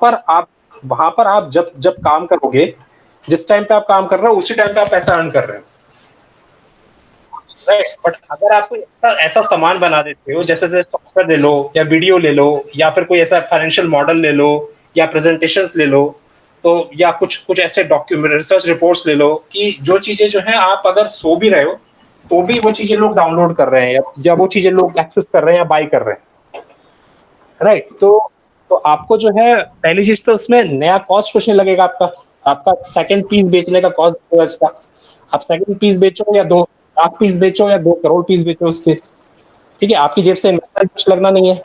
पर आप जब जब काम करोगे, जिस टाइम पे आप काम कर रहे हो उसी टाइम पे आप पैसा अर्न कर रहे हो, राइट? बट अगर आप कोई ऐसा सामान बना देते हो, जैसे जैसे सॉफ्टवेयर ले लो, या वीडियो ले लो, या फिर कोई ऐसा फाइनेंशियल मॉडल ले लो, या प्रेजेंटेशंस ले लो, तो या कुछ कुछ ऐसे डॉक्यूमेंट रिसर्च रिपोर्ट्स ले लो, कि जो चीजें जो है आप अगर सो भी रहे हो तो भी वो चीजें लोग डाउनलोड कर रहे हैं, या वो चीजें लोग एक्सेस कर रहे हैं या बाई कर रहे हैं, राइट? तो आपको जो है पहली चीज तो उसमें नया कॉस्ट कुछ नहीं लगेगा आपका। आपका सेकंड पीस बेचने का कॉस्ट है उसका। आप सेकंड पीस बेचो या 2 लाख पीस बेचो या 2 करोड़ पीस बेचो उसके, ठीक है? आपकी जेब से इन्वेस्टमेंट कुछ लगना नहीं है,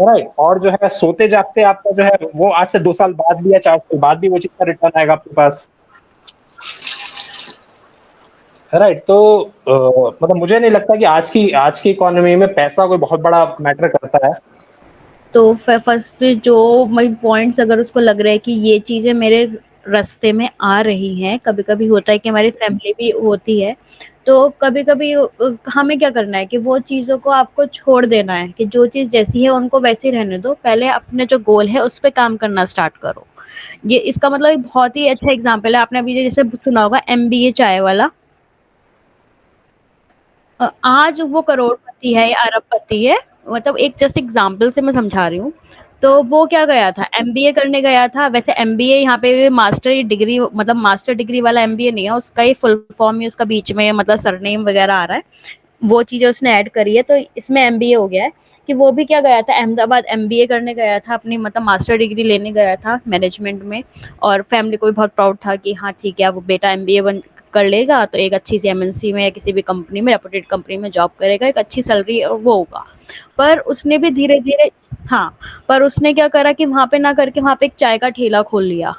राइट? और जो है सोते जागते आपका जो है वो आज से 2 साल बाद भी या 4 साल बाद भी वो चीज का रिटर्न आएगा आपके पास, राइट? तो मतलब मुझे नहीं लगता कि आज की इकोनॉमी में पैसा कोई बहुत बड़ा मैटर करता है। तो फर्स्ट जो मई पॉइंट्स अगर उसको लग रहा है कि ये चीज़ें मेरे रास्ते में आ रही हैं, कभी-कभी होता है कि हमारी फैमिली भी होती है, तो कभी-कभी हमें क्या करना है कि वो चीज़ों को आपको छोड़ देना है कि जो चीज़ जैसी है उनको वैसे ही रहने दो, पहले अपने जो गोल है उस पे काम करना स्टार्ट करो। ये इसका मतलब एक बहुत ही अच्छा एग्ज़ाम्पल है, आपने अभी जैसे सुना होगा एमबीए चाय वाला। आज वो करोड़पति है या अरबपति है, मतलब एक जस्ट एग्जांपल से मैं समझा रही हूँ। तो वो क्या गया था, एमबीए करने गया था। वैसे एमबीए यहाँ पे मास्टर डिग्री, मतलब मास्टर डिग्री वाला एमबीए नहीं है, उसका ही फुल फॉर्म ही उसका बीच में मतलब सरनेम वगैरह आ रहा है, वो चीजें उसने ऐड करी है, तो इसमें एमबीए हो गया है। कि वो भी क्या गया था, अहमदाबाद एमबीए करने गया था, अपनी मतलब मास्टर डिग्री लेने गया था मैनेजमेंट में। और फैमिली को भी बहुत प्राउड था कि हाँ ठीक है, वो बेटा एमबीए बन कर लेगा तो एक अच्छी सी एमएनसी में या किसी भी कंपनी में, रेपुटेड कंपनी में जॉब करेगा, एक अच्छी सैलरी वो होगा। पर उसने भी धीरे धीरे, हाँ, पर उसने क्या करा कि वहां पे ना करके वहां पे एक चाय का ठेला खोल लिया।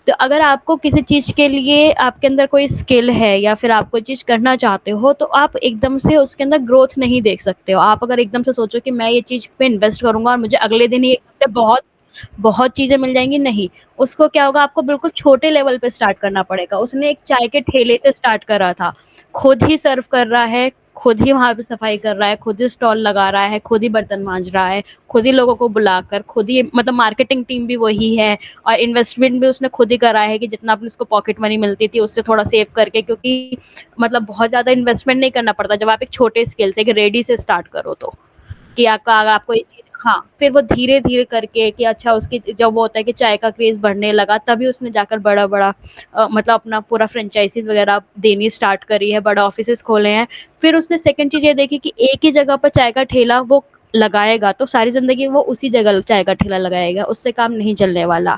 तो अगर आपको किसी चीज के लिए आपके अंदर कोई स्किल है या फिर आप कोई चीज करना चाहते हो, तो आप एकदम से उसके अंदर ग्रोथ नहीं देख सकते हो। आप अगर एकदम से सोचो कि मैं ये चीज पे इन्वेस्ट करूंगा और मुझे अगले दिन ही एकदम से बहुत बहुत चीजें मिल जाएंगी, नहीं। उसको क्या होगा, आपको बिल्कुल छोटे लेवल पे स्टार्ट करना पड़ेगा। उसने एक चाय के ठेले से स्टार्ट करा था, खुद ही सर्व कर रहा है, खुद ही वहां पे सफाई कर रहा है, खुद ही स्टॉल लगा रहा है, खुद ही बर्तन मांज रहा है, खुद ही लोगों को बुलाकर, खुद ही मतलब मार्केटिंग टीम भी वही है, और इन्वेस्टमेंट भी उसने खुद ही करा है कि जितना भी उसको पॉकेट मनी मिलती थी उससे थोड़ा सेव करके, क्योंकि मतलब बहुत ज्यादा इन्वेस्टमेंट नहीं करना पड़ता जब आप एक छोटे स्केल से, कि रेडी से स्टार्ट करो तो, कि आपका अगर आपको ये चीज, हाँ, फिर वो धीरे धीरे करके कि अच्छा उसकी जब वो होता है कि चाय का क्रेज बढ़ने लगा, तभी उसने जाकर बड़ा बड़ा मतलब अपना पूरा फ्रेंचाइजीज वगैरह देनी स्टार्ट करी है, बड़ा ऑफिसेस खोले हैं। फिर उसने सेकंड चीज ये देखी कि एक ही जगह पर चाय का ठेला वो लगाएगा तो सारी जिंदगी वो उसी जगह चाय का ठेला लगाएगा, उससे काम नहीं चलने वाला।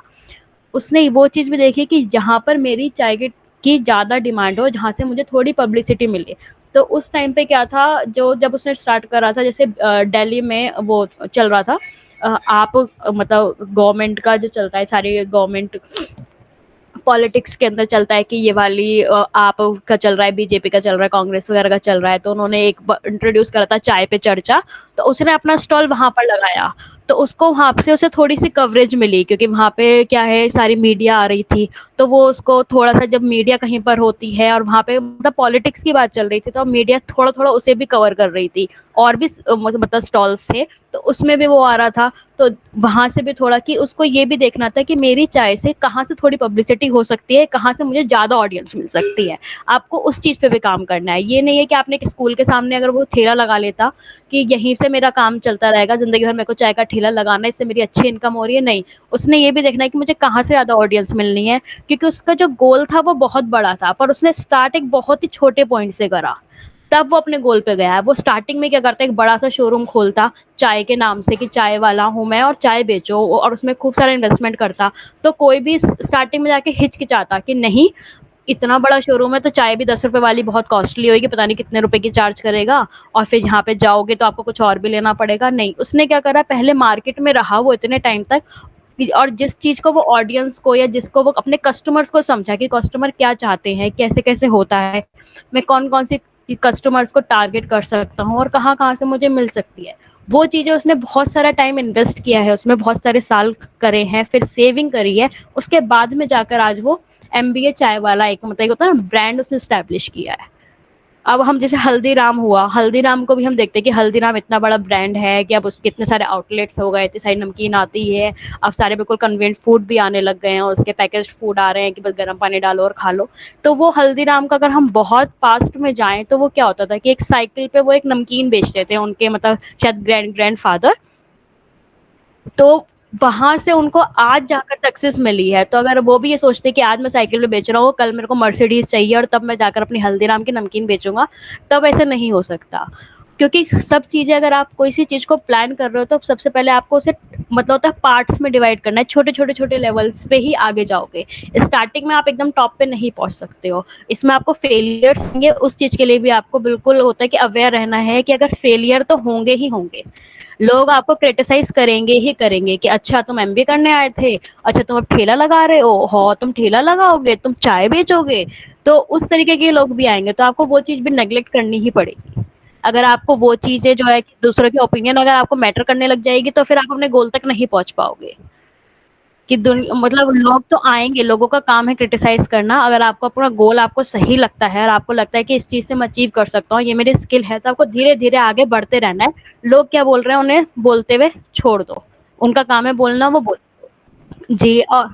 उसने वो चीज़ भी देखी कि जहाँ पर मेरी चाय की ज़्यादा डिमांड हो, जहाँ से मुझे थोड़ी पब्लिसिटी मिले। तो उस टाइम पे क्या था, जो जब उसने स्टार्ट करा था, जैसे दिल्ली में वो चल रहा था, आप मतलब गवर्नमेंट का जो चलता है, सारी गवर्नमेंट पॉलिटिक्स के अंदर चलता है कि ये वाली आप का चल रहा है, बीजेपी का चल रहा है, कांग्रेस वगैरह का चल रहा है, तो उन्होंने एक इंट्रोड्यूस करा था चाय पे चर्चा, तो उसने अपना स्टॉल वहां पर लगाया। तो उसको वहां से उसे थोड़ी सी कवरेज मिली, क्योंकि वहां पे क्या है, सारी मीडिया आ रही थी। तो वो उसको थोड़ा सा, जब मीडिया कहीं पर होती है और वहां पे मतलब पॉलिटिक्स की बात चल रही थी, तो मीडिया थोड़ा थोड़ा उसे भी कवर कर रही थी। और भी मतलब स्टॉल्स थे, तो उसमें भी वो आ रहा था। तो वहां से भी थोड़ा कि उसको ये भी देखना था कि मेरी चाय से कहाँ से थोड़ी पब्लिसिटी हो सकती है, कहाँ से मुझे ज्यादा ऑडियंस मिल सकती है। आपको उस चीज पे भी काम करना है। ये नहीं है कि आपने एक स्कूल के सामने अगर वो ठेला लगा लेता कि यहीं से मेरा काम चलता रहेगा जिंदगी भर, मेरे को चाय का ठेला लगाना है, इससे मेरी अच्छी इनकम हो रही है, नहीं। उसने ये भी देखना है कि मुझे कहाँ से ज्यादा ऑडियंस मिलनी है, क्योंकि उसका जो गोल था वो बहुत बड़ा था, पर उसने स्टार्ट एक बहुत ही छोटे पॉइंट से करा, तब वो अपने गोल पे गया है। वो स्टार्टिंग में क्या करता है, एक बड़ा सा शोरूम खोलता चाय के नाम से कि चाय वाला हूँ मैं और चाय बेचो, और उसमें खूब सारा इन्वेस्टमेंट करता। तो कोई भी स्टार्टिंग में जाके हिचकिचाता कि नहीं, इतना बड़ा शोरूम है तो चाय भी 10 रुपए वाली बहुत कॉस्टली होगी, पता नहीं कितने रुपए की चार्ज करेगा, और फिर यहाँ पे जाओगे तो आपको कुछ और भी लेना पड़ेगा। नहीं, उसने क्या करा, पहले मार्केट में रहा वो इतने टाइम तक, और जिस चीज को वो ऑडियंस को या जिसको वो अपने कस्टमर्स को समझा कि कस्टमर क्या चाहते हैं, कैसे कैसे होता है, मैं कौन कौन सी कस्टमर्स को टारगेट कर सकता हूँ और कहाँ कहाँ से मुझे मिल सकती है, वो चीजें उसने बहुत सारा टाइम इन्वेस्ट किया है उसमें, बहुत सारे साल करे हैं, फिर सेविंग करी है। उसके बाद में जाकर आज वो एमबीए चाय वाला एक मतलब होता है ना ब्रांड, उसने स्टैब्लिश किया है। अब हम जैसे हल्दीराम हुआ, हल्दीराम को भी हम देखते हैं कि हल्दीराम इतना बड़ा ब्रांड है कि अब उसके इतने सारे आउटलेट्स हो गए, इतनी सारी नमकीन आती है, अब सारे बिल्कुल कन्वेंट फूड भी आने लग गए हैं, उसके पैकेज फूड आ रहे हैं कि बस गर्म पानी डालो और खा लो। तो वो हल्दीराम का अगर हम बहुत पास्ट में जाएं तो वो क्या होता था कि एक साइकिल पे वो एक नमकीन बेचते थे, उनके मतलब शायद ग्रैंड फादर। तो वहां से उनको आज जाकर सक्सेस मिली है। तो अगर वो भी ये सोचते कि आज मैं साइकिल पे बेच रहा हूँ, कल मेरे को मर्सिडीज चाहिए और तब मैं जाकर अपनी हल्दीराम की नमकीन बेचूंगा, तब ऐसे नहीं हो सकता। क्योंकि सब चीजें, अगर आप कोई सी चीज को प्लान कर रहे हो तो सबसे पहले आपको उसे मतलब होता है पार्ट्स में डिवाइड करना है, छोटे छोटे छोटे लेवल्स पे ही आगे जाओगे। स्टार्टिंग में आप एकदम टॉप पे नहीं पहुंच सकते हो। इसमें आपको फेलियर्स होंगे, उस चीज के लिए भी आपको बिल्कुल होता है कि अवेयर रहना है कि अगर फेलियर तो होंगे ही होंगे। लोग आपको क्रिटिसाइज करेंगे ही करेंगे कि अच्छा तुम एमबीए करने आए थे, अच्छा तुम अब ठेला लगा रहे हो तुम ठेला लगाओगे, तुम चाय बेचोगे। तो उस तरीके के लोग भी आएंगे, तो आपको वो चीज भी नेग्लेक्ट करनी ही पड़ेगी। अगर आपको वो चीजें जो है कि दूसरों की ओपिनियन अगर आपको मैटर करने लग जाएगी, तो फिर आप अपने गोल तक नहीं पहुंच पाओगे। कि मतलब लोग तो आएंगे, लोगों का काम है क्रिटिसाइज करना। अगर आपको अपना गोल आपको सही लगता है और आपको लगता है कि इस चीज से मैं अचीव कर सकता हूँ, ये मेरी स्किल है, तो आपको धीरे धीरे आगे बढ़ते रहना है। लोग क्या बोल रहे हैं उन्हें बोलते हुए छोड़ दो, उनका काम है बोलना, वो बोल। जी। और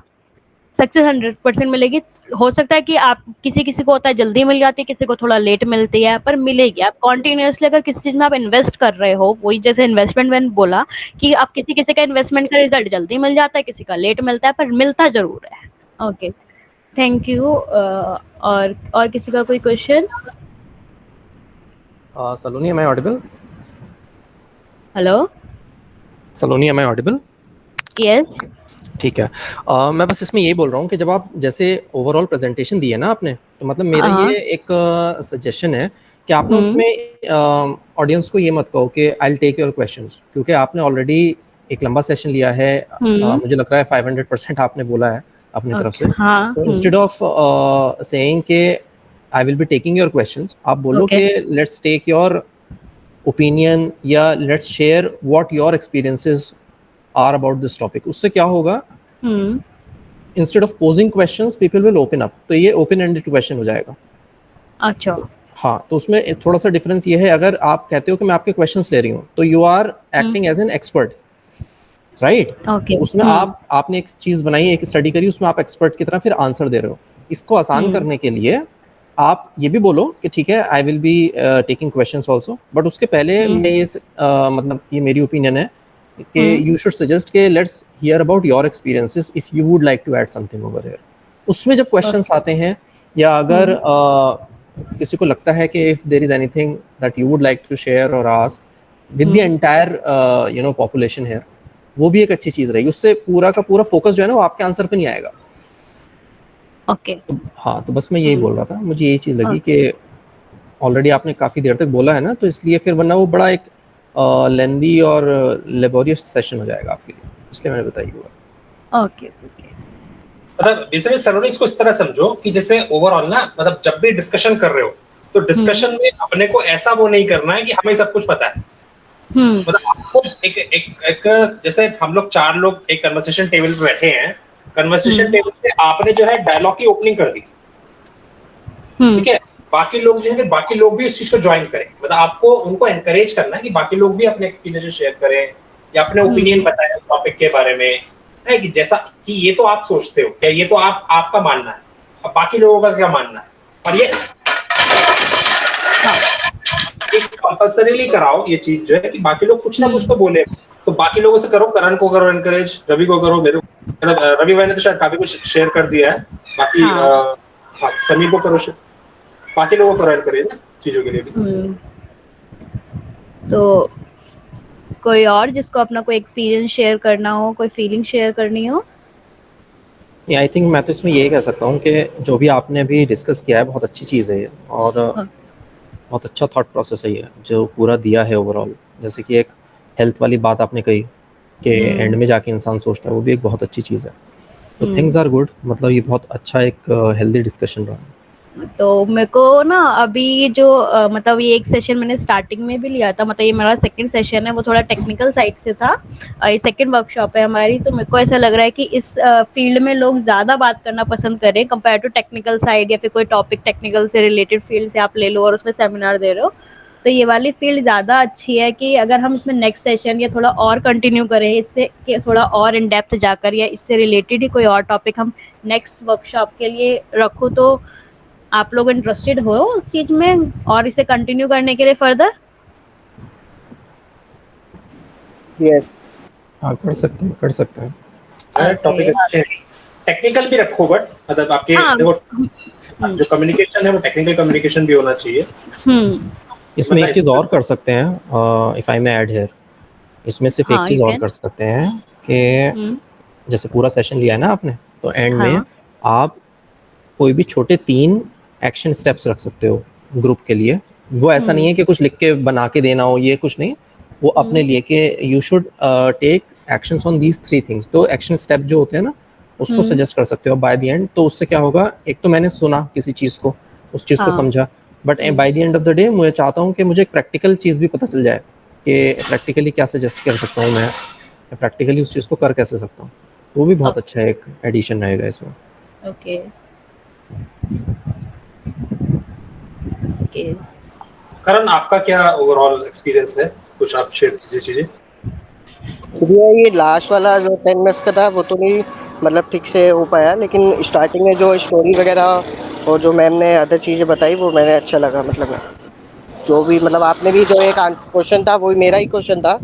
सक्सेस 100% मिलेगी। हो सकता है कि आप किसी-किसी को होता है जल्दी मिल जाती है, किसी को थोड़ा लेट मिलती है, पर मिलेगी। आप कंटीन्यूअसली अगर किसी चीज़ में आप इन्वेस्ट कर रहे हो, वही जैसे इन्वेस्टमेंट मैंने बोला कि आप किसी-किसी का इन्वेस्टमेंट का रिजल्ट जल्दी मिल जाता है, किसी का लेट मिलता है, पर मिलता ज़रूर है। Okay, thank you. और किसी का कोई question? Saloni, am I audible? Hello? Saloni, am I audible? Yes. ठीक है। मैं बस इसमें यही बोल रहा हूँ कि जब आप जैसे ओवरऑल प्रेजेंटेशन दी है ना आपने, तो मतलब मेरा हाँ। ये एक सजेशन है कि आप ना हुँ। उसमें ऑडियंस को ये मत कहो कि I will take your questions, क्योंकि आपने ऑलरेडी एक लंबा सेशन लिया है। हुँ। मुझे लग रहा है 500% आपने बोला है अपनी तरफ से। ओके, हाँ। तो हुँ। इंस्टेड ऑफ सेइंग कि I will be taking your questions, आप बोलो ओके। कि लेट्स टेक योर ओपिनियन या let's share what your experiences are about this topic. उससे क्या होगा, हुँ। Instead of posing questions people will open up, तो ये ओपन एंडेड क्वेश्चन हो जाएगा। अच्छा। तो हाँ, तो उसमें थोड़ा सा डिफरेंस ये है, अगर आप कहते हो कि मैं आपके क्वेश्चंस ले रही हूँ, तो you are hmm. Acting as an expert, right? Okay. तो उसमें हुँ। आपने एक चीज़ बनाई, एक स्टडी करी, उसमें आप एक्सपर्ट की तरह फिर आंसर दे रहे हो। इसको आसान हुँ। करने के लिए आप ये भी बोलो कि ठीक है, आई will be taking questions also, but उसके पहले हुँ। मैं ये मतलब ये मेरी ओपिनियन है कि हुँ। यू शुड सजेस्ट के let's hear about your experiences if you would like to add something over here. उसमें जब क्वेश्चंस ओके। आते हैं, या अगर किसी को लगता है कि if there is anything that you would like to share और आस्क विद द हुँ। एंटायर पॉपुलेशन है, वो भी एक अच्छी चीज़ रहेगी। उससे पूरा का पूरा फोकस जो है ना, वो आपके आंसर पे नहीं आएगा। ओके। तो हाँ, तो बस मैं यही हुँ। बोल रहा था, मुझे यही चीज़ लगी ओके। कि ऑलरेडी आपने काफ़ी देर तक बोला है ना, तो इसलिए फिर वरना वो बड़ा एक लेंदी और लेबोरियस सेशन हो जाएगा आपके लिए, इसलिए मैंने बताई हुआ। ओके। ओके। मतलब बेसिकली सलोनी इसको इस तरह समझो कि जैसे ओवरऑल ना, मतलब जब भी डिस्कशन कर रहे हो तो डिस्कशन में अपने को ऐसा वो नहीं करना है कि हमें सब कुछ पता है। हुँ। मतलब आपको एक जैसे हम लोग 4 लोग एक कन्वर्सेशन टेबल पे बैठे हैं, कन्वर्सेशन हुँ। टेबल पे आपने जो है डायलॉग की ओपनिंग कर दी, हुँ। ठीक है? बाकी लोग जो है बाकी लोग भी उस चीज को ज्वाइन करें। मतलब आपको उनको एनकरेज करना है कि बाकी लोग भी अपने एक्सपीरियंस शेयर करें या अपने ओपिनियन हुँ। बताएं उस टॉपिक के बारे में, है कि जैसा कि ये तो आप सोचते हो या ये तो आप आपका मानना है, अब बाकी लोगों का क्या मानना है। और ये एक कंपल्सरीली कराओ ये चीज जो है कि बाकी लोग कुछ ना कुछ तो बोले, तो बाकी लोगों से करो, करण को करो एनकरेज, रवि को करो, मेरे मतलब रवि भाई ने तो शायद काफी कुछ शेयर कर दिया है, बाकी हाँ। हाँ, समीर को करो शेयर, बाकी लोगों को करो एनकरेज ना चीजों के लिए भी। हुँ। तो कोई और जिसको अपना कोई एक्सपीरियंस शेयर करना हो, कोई फीलिंग शेयर करनी हो? आई थिंक मैं तो इसमें यही कह सकता हूँ कि जो भी आपने अभी डिस्कस किया है बहुत अच्छी चीज़ है ये, और बहुत अच्छा थॉट प्रोसेस है ये जो पूरा दिया है ओवरऑल। जैसे कि एक हेल्थ वाली बात आपने कही कि एंड में जाके इंसान सोचता है, वो भी एक बहुत अच्छी चीज़ है। तो थिंग्स आर गुड, मतलब ये बहुत अच्छा एक हेल्दी डिस्कशन रहा। तो मेरे को ना अभी जो मतलब ये एक सेशन मैंने स्टार्टिंग में भी लिया था, मतलब ये मेरा सेकंड सेशन है, वो थोड़ा टेक्निकल साइड से था। ये सेकंड वर्कशॉप है हमारी, तो मेरे को ऐसा लग रहा है कि इस फील्ड में लोग ज़्यादा बात करना पसंद करें कंपेयर टू टेक्निकल साइड, या फिर कोई टॉपिक टेक्निकल से रिलेटेड फील्ड से आप ले लो और उसमें सेमिनार दे रहे हो। तो ये वाली फील्ड ज़्यादा अच्छी है कि अगर हम इसमें नेक्स्ट सेशन या थोड़ा और कंटिन्यू करें इससे, कि थोड़ा और इन डेप्थ जाकर या इससे रिलेटेड ही कोई और टॉपिक हम नेक्स्ट वर्कशॉप के लिए रखो, तो आप लोग इंटरेस्टेड हो उस चीज में और इसे कंटिन्यू करने के लिए फर्दर? यस। हाँ, कर सकते हैं, कर सकते हैं। Topic okay. अच्छे हैं, टेक्निकल भी रखो, बट मतलब आपके हाँ। देखो जो कम्युनिकेशन है वो टेक्निकल कम्युनिकेशन भी होना चाहिए। इसमें एक चीज़ मतलब और कर सकते हैं, if I may add here, इसमें सिर्फ एक हाँ, यू चीज़ और कैन। कर सकते हैं कि जैसे पूरा सेशन लिया है ना आपने, तो एंड में हाँ। आप कोई भी छोटे 3 एक्शन स्टेप्स रख सकते हो ग्रुप के लिए। वो ऐसा नहीं है कि कुछ लिख के बना के देना हो, ये कुछ नहीं, वो अपने लिए कि you should take actions on these 3 things. तो एक्शन स्टेप जो होते हैं ना, उसको सजेस्ट कर सकते हो बाय द एंड। तो उससे क्या होगा, एक तो मैंने सुना किसी चीज़ को, उस चीज़ को हाँ। समझा, but by the end of the day मुझे चाहता हूँ कि मुझे एक प्रैक्टिकल चीज़ भी पता चल जाए कि प्रैक्टिकली क्या सजेस्ट कर सकता हूँ मैं, प्रैक्टिकली उस चीज़ को कर कैसे सकता हूँ। वो भी बहुत अच्छा एक एडिशन रहेगा इसमें। ओके। ओके। करण आपका क्या ओवरऑल एक्सपीरियंस है, कुछ आप शेयर कीजिए चीजें। ये लास्ट वाला जो 10 मिनट्स का था वो तो नहीं मतलब ठीक से हो पाया, लेकिन स्टार्टिंग में जो स्टोरी वगैरह और जो मैम ने अदर चीज़ें बताई वो मैंने अच्छा लगा। मतलब जो भी मतलब आपने भी जो एक क्वेश्चन था वो मेरा ही क्वेश्चन था,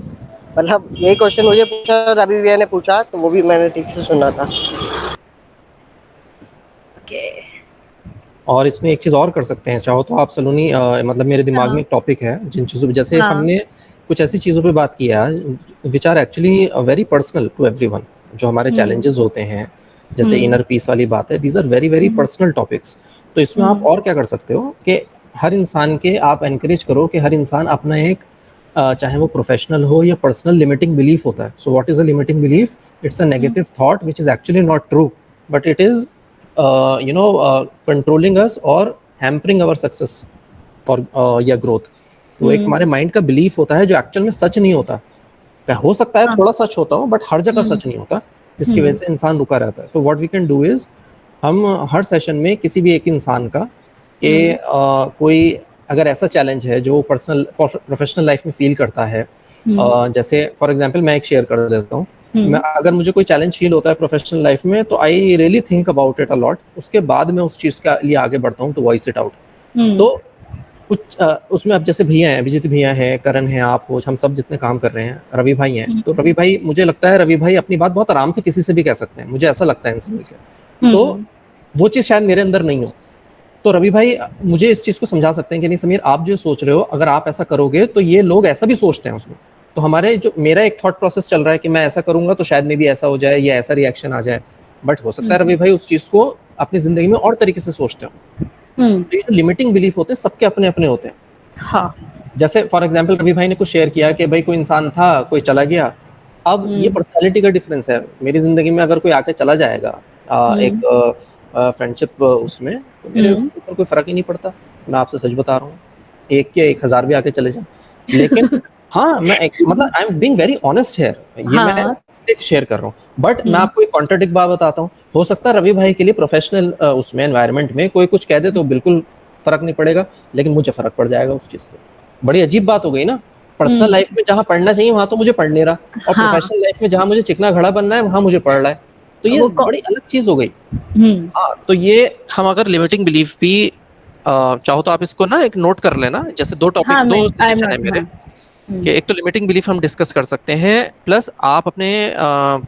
मतलब यही क्वेश्चन मुझे पूछा, रवि भैया ने पूछा, तो वो भी मैंने ठीक से सुना था। ओके। और इसमें एक चीज़ और कर सकते हैं, चाहो तो आप सलोनी, मतलब मेरे दिमाग में हाँ एक टॉपिक है जिन चीज़ों पे, जैसे हाँ। हमने कुछ ऐसी चीज़ों पे बात की है which are actually very personal to everyone, जो हमारे चैलेंजेस होते हैं, जैसे इनर पीस वाली बात है, these are very very personal topics. तो इसमें आप और क्या कर सकते हो कि हर इंसान के आप एनकरेज करो कि हर इंसान अपना एक चाहे वो प्रोफेशनल हो या पर्सनल लिमिटिंग बिलीफ होता है। So what is a limiting belief? It's a negative thought which is actually not true, but it is controlling us और हैम्परिंग आवर सक्सेस और या ग्रोथ। तो एक हमारे माइंड का बिलीफ होता है जो एक्चुअल में सच नहीं होता। हो सकता है थोड़ा सच होता हो, बट हर जगह सच नहीं होता, जिसकी वजह से इंसान रुका रहता है। तो what we can do is, हम हर सेशन में किसी भी एक इंसान का कि कोई अगर ऐसा चैलेंज है जो पर्सनल प्रोफेशनल लाइफ में फील करता है, जैसे फॉर एग्जांपल मैं एक शेयर कर देता हूँ। मैं अगर मुझे कोई चैलेंज फील होता है प्रोफेशनल लाइफ में, तो I really think about it a lot. उसके बाद मैं उस चीज़ के लिए आगे बढ़ता हूँ टू वॉइस इट आउट। तो कुछ उसमें अब जैसे भैया हैं, अभिजीत भैया हैं, करण हैं, आप हो, हम सब जितने काम कर रहे हैं, रवि भाई हैं। तो रवि भाई, मुझे लगता है रवि भाई अपनी बात बहुत आराम से किसी से भी कह सकते हैं, मुझे ऐसा लगता है इनसे मिलकर। तो वो चीज़ शायद मेरे अंदर नहीं हो। तो रवि भाई मुझे इस चीज़ को समझा सकते हैं कि नहीं समीर, आप जो सोच रहे हो, अगर आप ऐसा करोगे तो ये लोग ऐसा भी सोचते हैं उसमें। तो हमारे जो मेरा एक थॉट प्रोसेस चल रहा है कि मैं ऐसा करूंगा तो शायद में भी ऐसा हो जाए या ऐसा रिएक्शन आ जाए, बट हो सकता है रवि भाई उस चीज़ को अपनी जिंदगी में और तरीके से सोचते हो। तो ये जो लिमिटिंग बिलीफ होते हैं सबके अपने अपने होते हैं। हाँ। जैसे फॉर एग्जांपल रवि भाई ने कुछ शेयर किया कि भाई कोई इंसान था, कोई चला गया। अब ये पर्सनालिटी का डिफरेंस है। मेरी जिंदगी में अगर कोई आके चला जाएगा एक फ्रेंडशिप उसमें, तो मेरे ऊपर कोई फर्क ही नहीं पड़ता। मैं आपसे सच बता रहा हूँ, एक के 1000 भी आके चले जाए। लेकिन हाँ, मैं मतलब I am being very honest है, ये मैं इसलिए शेयर कर रहा हूँ। बट मैं आपको एक कॉन्ट्राडिक्ट बात बताता हूँ। हो सकता है रवि भाई के लिए प्रोफेशनल उसमें एनवायरनमेंट में कोई कुछ कह दे तो बिल्कुल फर्क नहीं पड़ेगा, लेकिन मुझे फर्क पड़ जाएगा उस चीज से। बड़ी अजीब बात हो गई ना। पर्सनल लाइफ में जहाँ पढ़ना चाहिए वहां तो मुझे पढ़ नहीं रहा, और प्रोफेशनल लाइफ में जहाँ मुझे चिकना घड़ा बनना है वहां मुझे पढ़ रहा है। तो ये बड़ी अलग चीज हो गई। हाँ, तो ये हम अगर लिमिटिंग बिलीफ भी चाहो तो आप इसको ना एक नोट कर लेना। जैसे दो टॉपिक, दो सजेशन है मेरे, कि एक तो लिमिटिंग बिलीफ हम डिस्कस कर सकते हैं, प्लस आप अपने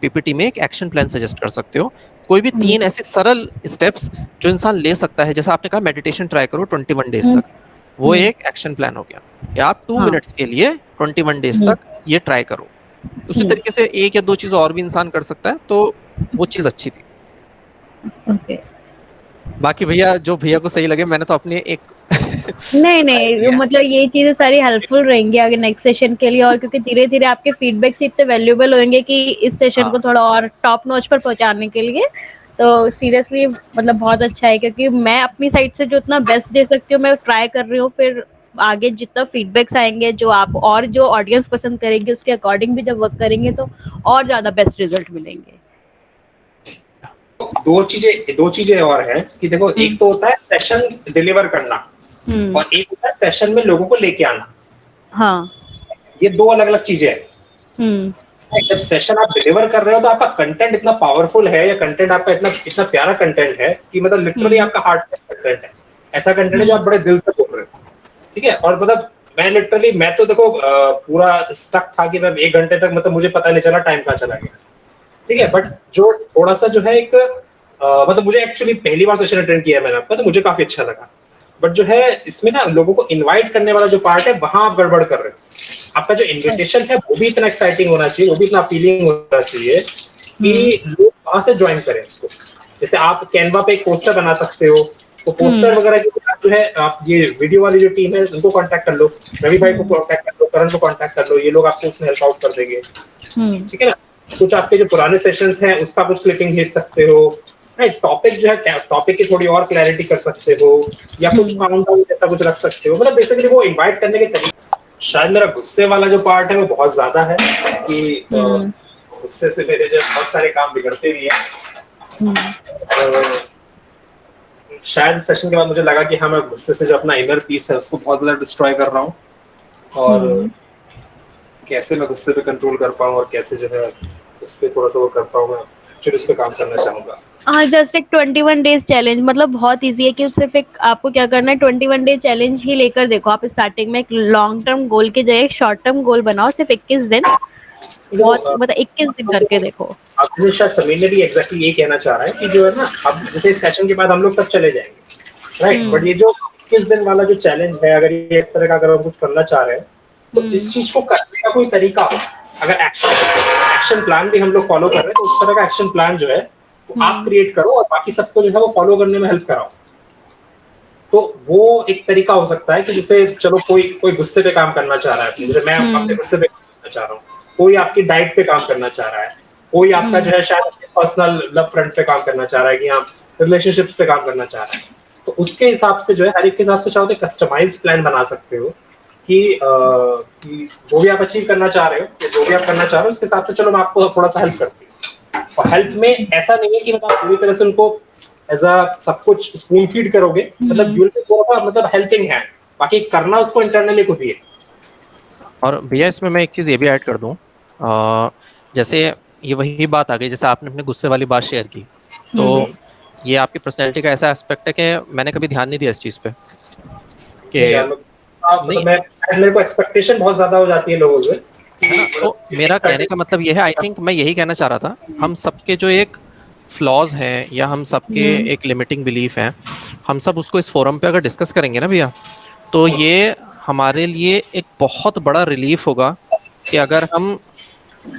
पीपीटी में एक एक्शन प्लान सजेस्ट कर सकते हो। कोई भी 3 ऐसे सरल स्टेप्स जो इंसान ले सकता है। जैसे आपने कहा मेडिटेशन ट्राई करो 21 डेज तक, वो एक एक्शन प्लान हो गया। या आप 2 मिनट्स के लिए 21 डेज तक ये ट्राई करो। उसी तरीके से एक या दो चीज़ और भी इंसान कर सकता है, तो वो चीज़ अच्छी थी। ओके। बाकी भैया जो भैया को सही लगे, मैंने तो अपनी एक नहीं, मतलब ये चीजें सारी हेल्पफुल रहेंगी आगे नेक्स्ट सेशन के लिए, और क्योंकि धीरे धीरे आपके फीडबैक्स इतने वैल्यूएबल होंगे कि इस सेशन को थोड़ा और टॉप नॉच पर पहुंचाने के लिए। तो सीरियसली मतलब बहुत अच्छा है, क्योंकि मैं अपनी साइड से जो इतना बेस्ट दे सकती हूँ मैं ट्राई कर रही हूँ। फिर आगे जितना फीडबैक्स आएंगे, जो आप और जो ऑडियंस पसंद करेंगे उसके अकॉर्डिंग भी जब वर्क करेंगे तो और ज्यादा बेस्ट रिजल्ट मिलेंगे। दो चीजें और है कि देखो, एक तो होता है सेशन डिलीवर करना, और एक होता है सेशन में लोगों को लेके आना। हाँ, ये दो अलग अलग चीजें हैं। जब सेशन आप डिलीवर कर रहे हो तो आपका कंटेंट इतना पावरफुल है, या कंटेंट आपका इतना इतना प्यारा कंटेंट है कि मतलब लिटरली आपका हार्ट कंटेंट है। ऐसा कंटेंट है जो आप बड़े दिल से बोल रहे हो, ठीक है। और मतलब मैं तो देखो पूरा स्टक था कि मैं 1 घंटे तक, मतलब मुझे पता नहीं चला टाइम कहाँ चला गया, ठीक है। बट जो थोड़ा सा जो है एक मतलब मुझे एक्चुअली पहली बार सेशन अटेंड किया मैंने आपका, तो मुझे काफी अच्छा लगा। बट जो है इसमें ना लोगों को इनवाइट करने वाला जो पार्ट है, वहां आप गड़बड़ कर रहे हो। आपका जो इन्विटेशन है वो भी इतना एक्साइटिंग होना चाहिए, वो भी इतना अपीलिंग होना चाहिए कि लोग वहां से ज्वाइन करें इसको। जैसे आप कैनवा पे एक पोस्टर बना सकते हो, तो पोस्टर वगैरह के लिए जो है आप ये वीडियो वाली जो टीम है उनको कांटेक्ट कर लो, रवि भाई को कांटेक्ट कर लो, करण को कांटेक्ट कर लो, ये लोग आपको उसमें हेल्प आउट कर देंगे, ठीक है ना। कुछ आपके जो पुराने सेशंस हैं उसका कुछ क्लिपिंग भेज सकते हो, टॉपिक जो है टॉपिक की थोड़ी और क्लैरिटी कर सकते हो, या कुछ काउंटडाउन जैसा कुछ रख सकते हो। मतलब बेसिकली वो इनवाइट करने के तरीके। शायद मेरा गुस्से वाला जो पार्ट है वो बहुत ज्यादा है कि गुस्से से मेरे जो बहुत सारे काम बिगड़ते भी हैं। शायद सेशन के बाद मुझे लगा कि हाँ, मैं गुस्से से जो अपना इनर पीस है उसको बहुत ज्यादा डिस्ट्रॉय कर रहा हूँ, और कैसे मैं गुस्से पे कंट्रोल कर पाऊँ और कैसे जो है उस पर थोड़ा सा वो कर पाऊँ मैं। एक्चुअली इस पे काम करना चाहूँगा। हाँ, जस्ट एक 21 डेज चैलेंज मतलब बहुत ईज़ी है कि सिर्फ़ एक आपको क्या करना है 21 डे चैलेंज ही लेकर देखो। आप स्टार्टिंग में एक लॉन्ग टर्म गोल की जगह एक शॉर्ट टर्म गोल बनाओ, सिर्फ़ 21 दिन, देखो बहुत मतलब 21 दिन करके देखो। अब मुझे शायद समीर ने भी एग्जैक्टली यही कहना चाह रहा है कि जो है ना, अब जैसे इस सेशन के बाद हम लोग सब चले जाएंगे, राइट, बट हुँ, ये जो 21 दिन वाला जो चैलेंज है, अगर ये इस तरह का अगर हम कुछ करना चाह रहे हैं, तो इस हुँ, चीज को करने का कोई तरीका हो। अगर एक्शन एक्शन प्लान भी हम लोग फॉलो कर रहे हैं, तो उस तरह का एक्शन प्लान जो है वो आप हुँ, क्रिएट करो और बाकी सबको जो है वो फॉलो करने में हेल्प कराओ। तो वो एक तरीका हो सकता है कि जैसे चलो कोई कोई गुस्से पे काम करना चाह रहा है, जैसे मैं अपने हुँ, गुस्से पे काम करना चाह रहा हूँ, कोई आपकी डाइट पे काम करना चाह रहा है, कोई आपका जो हुँ, है शायद पर्सनल लव फ्रंट पे काम करना चाह रहा है, कि आप रिलेशनशिप्स पे काम करना चाह रहा है। तो उसके हिसाब से जो है हर एक के हिसाब से चाहो तो कस्टमाइज प्लान बना सकते हो कि जो भी आप अचीव करना चाह रहे हो या जो भी आप करना चाह रहे हो उसके हिसाब से चलो मैं आपको थोड़ा सा हेल्प करती हूँ। और हेल्प में ऐसा नहीं है कि मतलब आप पूरी तरह से उनको एज अ सब कुछ स्पून फीड करोगे, मतलब हुँ, यू विल बी मतलब हेल्पिंग हैंड, बाकी करना उसको इंटरनली खुद ही है। और भैया इसमें मैं एक चीज़ ये भी ऐड कर दूं, जैसे ये वही बात आ गई, जैसे आपने अपने गुस्से वाली बात शेयर की, तो हुँ, ये आपकी पर्सनैलिटी का ऐसा एस्पेक्ट है कि मैंने कभी ध्यान नहीं दिया इस चीज़ पे नहीं कि यार नहीं, मतलब मैं, मेरे को एक्सपेक्टेशन बहुत ज्यादा हो जाती है लोगों से कि है ना। तो मतलब मेरा एक कहने का सर्टेन। मतलब ये है, आई थिंक मैं यही कहना चाह रहा था, हम सबके जो एक फ्लॉज हैं या हम सबके हुँ, एक लिमिटिंग बिलीफ हैं, हम सब उसको इस फोरम पे अगर डिस्कस करेंगे ना भैया, तो ये हमारे लिए एक बहुत बड़ा रिलीफ होगा कि अगर हम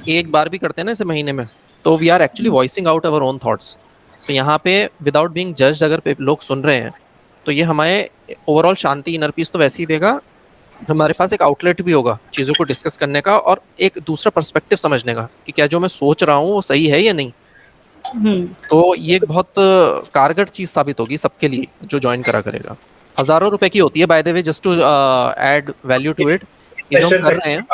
एक बार भी करते हैं ना इसे महीने में, तो we are actually voicing out our own thoughts. तो यहाँ पे विदाउट बीइंग जज्ड अगर लोग सुन रहे हैं, तो ये हमारे ओवरऑल शांति, इनर पीस तो वैसे ही देगा, हमारे पास एक आउटलेट भी होगा चीज़ों को डिस्कस करने का और एक दूसरा पर्सपेक्टिव समझने का कि क्या जो मैं सोच रहा हूँ वो सही है या नहीं। हुँ, तो ये एक बहुत कारगर चीज़ साबित होगी सबके लिए जो ज्वाइन करा करेगा। हज़ारों रुपए की होती है by the way, just to add value to it. ये जो हम सेशन कर रहे हैं,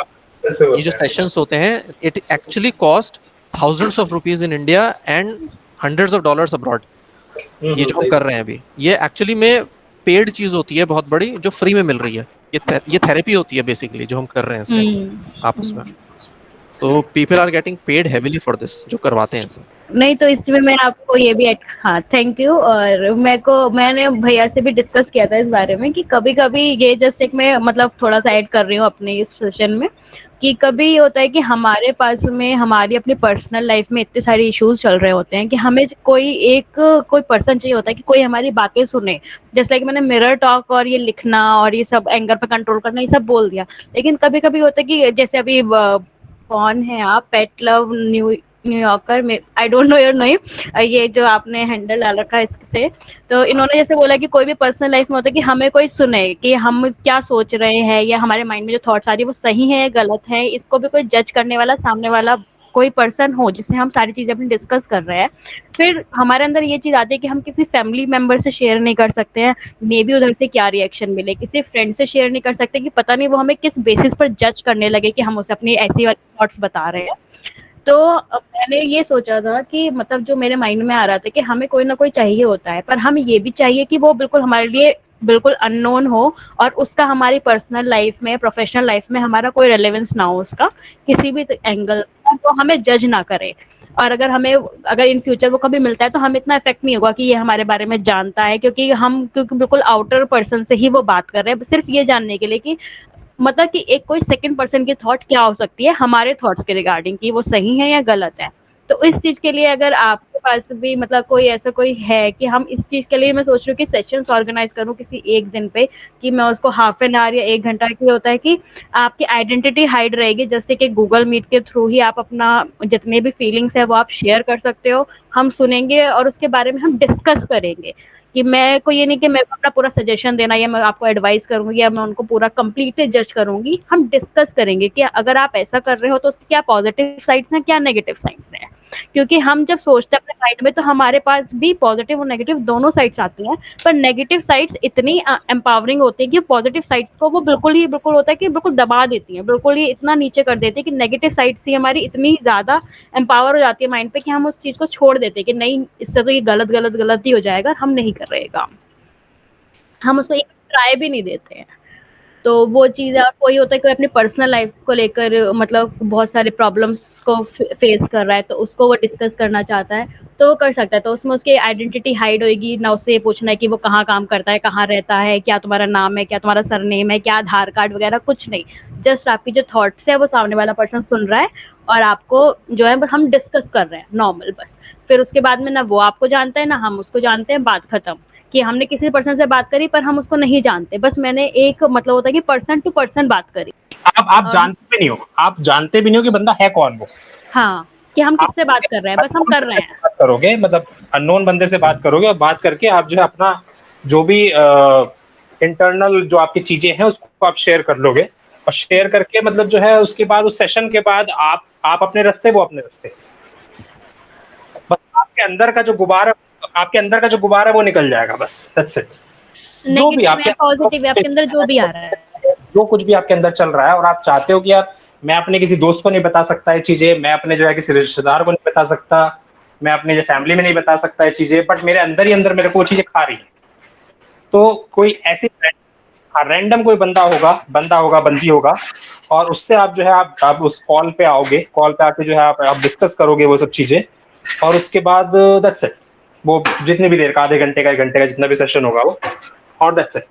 ऐसे ये जो होते हैं। सेशंस होते हैं, it actually cost thousands of rupees in India and hundreds of dollars abroad. ये जो हम सही कर बात। रहे हैं अभी, ये एक्चुअली में पेड चीज होती है बहुत बड़ी, जो फ्री में मिल रही है। ये थेरेपी होती है बेसिकली जो हम कर रहे हैं इस टाइम हुँ, आपस में। हुँ। तो people are getting paid heavily for this, जो करवाते हैं ऐसे। नहीं तो इसमें मैं आपको ये भी हाँ थैंक यू। और मैंने भैया से भी डिस्कस किया था इस बारे में कि कभी कभी ये जस्ट एक मैं मतलब थोड़ा सा ऐड कर रही हूँ अपने इस सेशन में कि कभी ये होता है कि हमारे पास में हमारी अपनी पर्सनल लाइफ में इतने सारे इश्यूज चल रहे होते हैं कि हमें कोई पर्सन चाहिए होता है कि कोई हमारी बातें सुने। जैसे लाइक मैंने मिरर टॉक और ये लिखना और ये सब एंगर पे कंट्रोल करना ये सब बोल दिया, लेकिन कभी कभी होता है कि जैसे अभी कौन है आप, पेट लव न्यूयॉर्कर में, I don't know your name, ये जो आपने हैंडल डाल रखा है इससे, तो इन्होंने जैसे बोला कि कोई भी पर्सनल लाइफ में होता है कि हमें कोई सुने कि हम क्या सोच रहे हैं या हमारे माइंड में जो थॉट्स आ रही है वो सही है या गलत है, इसको भी कोई जज करने वाला सामने वाला कोई पर्सन हो जिससे हम सारी चीजें अपनी डिस्कस कर रहे हैं। फिर हमारे अंदर ये चीज आती है कि हम किसी फैमिली मेंबर से शेयर नहीं कर सकते हैं, मे बी उधर से क्या रिएक्शन मिले, किसी फ्रेंड से शेयर नहीं कर सकते कि पता नहीं वो हमें किस बेसिस पर जज करने लगे कि हम उसे अपनी ऐसी वाली थॉट्स बता रहे हैं। तो मैंने ये सोचा था कि मतलब जो मेरे माइंड में आ रहा था कि हमें कोई ना कोई चाहिए होता है, पर हम ये भी चाहिए कि वो बिल्कुल हमारे लिए बिल्कुल अननोन हो और उसका हमारी पर्सनल लाइफ में, प्रोफेशनल लाइफ में हमारा कोई रेलेवेंस ना हो उसका किसी भी एंगल का, वो हमें जज ना करे। और अगर इन फ्यूचर वो कभी मिलता है तो हमें इतना इफेक्ट नहीं होगा कि ये हमारे बारे में जानता है, क्योंकि बिल्कुल आउटर पर्सन से ही वो बात कर रहे हैं सिर्फ ये जानने के लिए कि मतलब कि एक कोई सेकंड पर्सन की थॉट क्या हो सकती है हमारे थॉट्स के रिगार्डिंग कि वो सही है या गलत है। तो इस चीज के लिए अगर आपके पास भी मतलब कोई ऐसा कोई है कि हम इस चीज के लिए, मैं सोच रही हूँ कि सेशंस ऑर्गेनाइज करूँ किसी एक दिन पे, कि मैं उसको हाफ एन आवर या 1 घंटा की होता है कि आपकी आइडेंटिटी हाइड रहेगी, जैसे कि गूगल मीट के थ्रू ही आप अपना जितने भी फीलिंग्स है वो आप शेयर कर सकते हो, हम सुनेंगे और उसके बारे में हम डिस्कस करेंगे। कि मैं को ये नहीं कि मैं अपना पूरा सजेशन देना या मैं आपको एडवाइस करूंगी या मैं उनको पूरा कंप्लीटली जज करूंगी, हम डिस्कस करेंगे कि अगर आप ऐसा कर रहे हो तो उसके क्या पॉजिटिव साइड्स हैं क्या नेगेटिव साइड्स हैं। क्योंकि हम जब सोचते हैं अपने माइंड में तो हमारे पास भी पॉजिटिव और नेगेटिव दोनों साइड्स आती हैं, पर नेगेटिव साइड्स इतनी एम्पावरिंग होती है कि पॉजिटिव साइड्स को वो बिल्कुल होता है कि बिल्कुल दबा देती हैं, बिल्कुल ही इतना नीचे कर देती है कि नेगेटिव साइड्स ही हमारी इतनी ज्यादा एम्पावर हो जाती है माइंड पे कि हम उस चीज को छोड़ देते हैं कि नहीं इससे तो ये गलत गलत गलत ही हो जाएगा, हम नहीं कर रहे काम, हम उसको एक ट्राई भी नहीं देते हैं। तो वो चीज़ और कोई होता है कोई अपनी पर्सनल लाइफ को लेकर मतलब बहुत सारे प्रॉब्लम्स को फेस कर रहा है, तो उसको वो डिस्कस करना चाहता है, तो वो कर सकता है। तो उसमें उसकी आइडेंटिटी हाइड होएगी, ना उससे ये पूछना है कि वो कहाँ काम करता है, कहाँ रहता है, क्या तुम्हारा नाम है, क्या तुम्हारा सरनेम है, क्या आधार कार्ड वगैरह कुछ नहीं। जस्ट आपकी जो थॉट्स है वो सामने वाला पर्सन सुन रहा है और आपको जो है बस हम डिस्कस कर रहे हैं नॉर्मल बस। फिर उसके बाद में ना वो आपको जानता है ना हम उसको जानते हैं, बात खत्म। कि हमने किसी पर्सन से बात करी पर हम उसको नहीं जानते, बस मैंने एक मतलब होता है कि पर्सन टू पर्सन बात करी। आप और जानते भी नहीं हो, आप जानते भी नहीं हो कि बंदा है कौन वो। हाँ, कि हम आप किससे बात कर रहे हैं, बस हम अननोन कर रहे बंदे से हैं। बात करोगे, मतलब अननोन बंदे से बात करोगे, और बात करके आप जो है अपना जो भी इंटरनल जो आपकी चीजें हैं उसको आप शेयर कर लोगे, और शेयर करके मतलब जो है उसके बाद उस सेशन के बाद आप अपने रास्ते, वो अपने रास्ते। बस आपके अंदर का जो गुबार है वो निकल जाएगा, बस दैट्स इट। जो भी नेगेटिव आपके है, पॉजिटिव है, आपके अंदर जो भी आ रहा है। जो कुछ भी आपके अंदर चल रहा है, और आप चाहते हो कि यार मैं अपने किसी दोस्त को नहीं बता सकता ये चीजें, मैं अपने जो है किसी रिश्तेदार को नहीं बता सकता, मैं अपने जो फैमिली में नहीं बता सकता ये चीजें, बट मेरे अंदर ही अंदर मेरे को वो चीजें खा रही है। तो कोई ऐसी रैंडम कोई बंदा होगा, बंदी होगा, और उससे आप जो है आप उस कॉल पे आओगे, कॉल पे आके जो है आप डिस्कस करोगे वो सब चीजें, और उसके बाद दैट्स इट। वो जितनी भी देर का, आधे घंटे का, 1 घंटे का, जितना भी सेशन होगा वो, और दैट्स इट।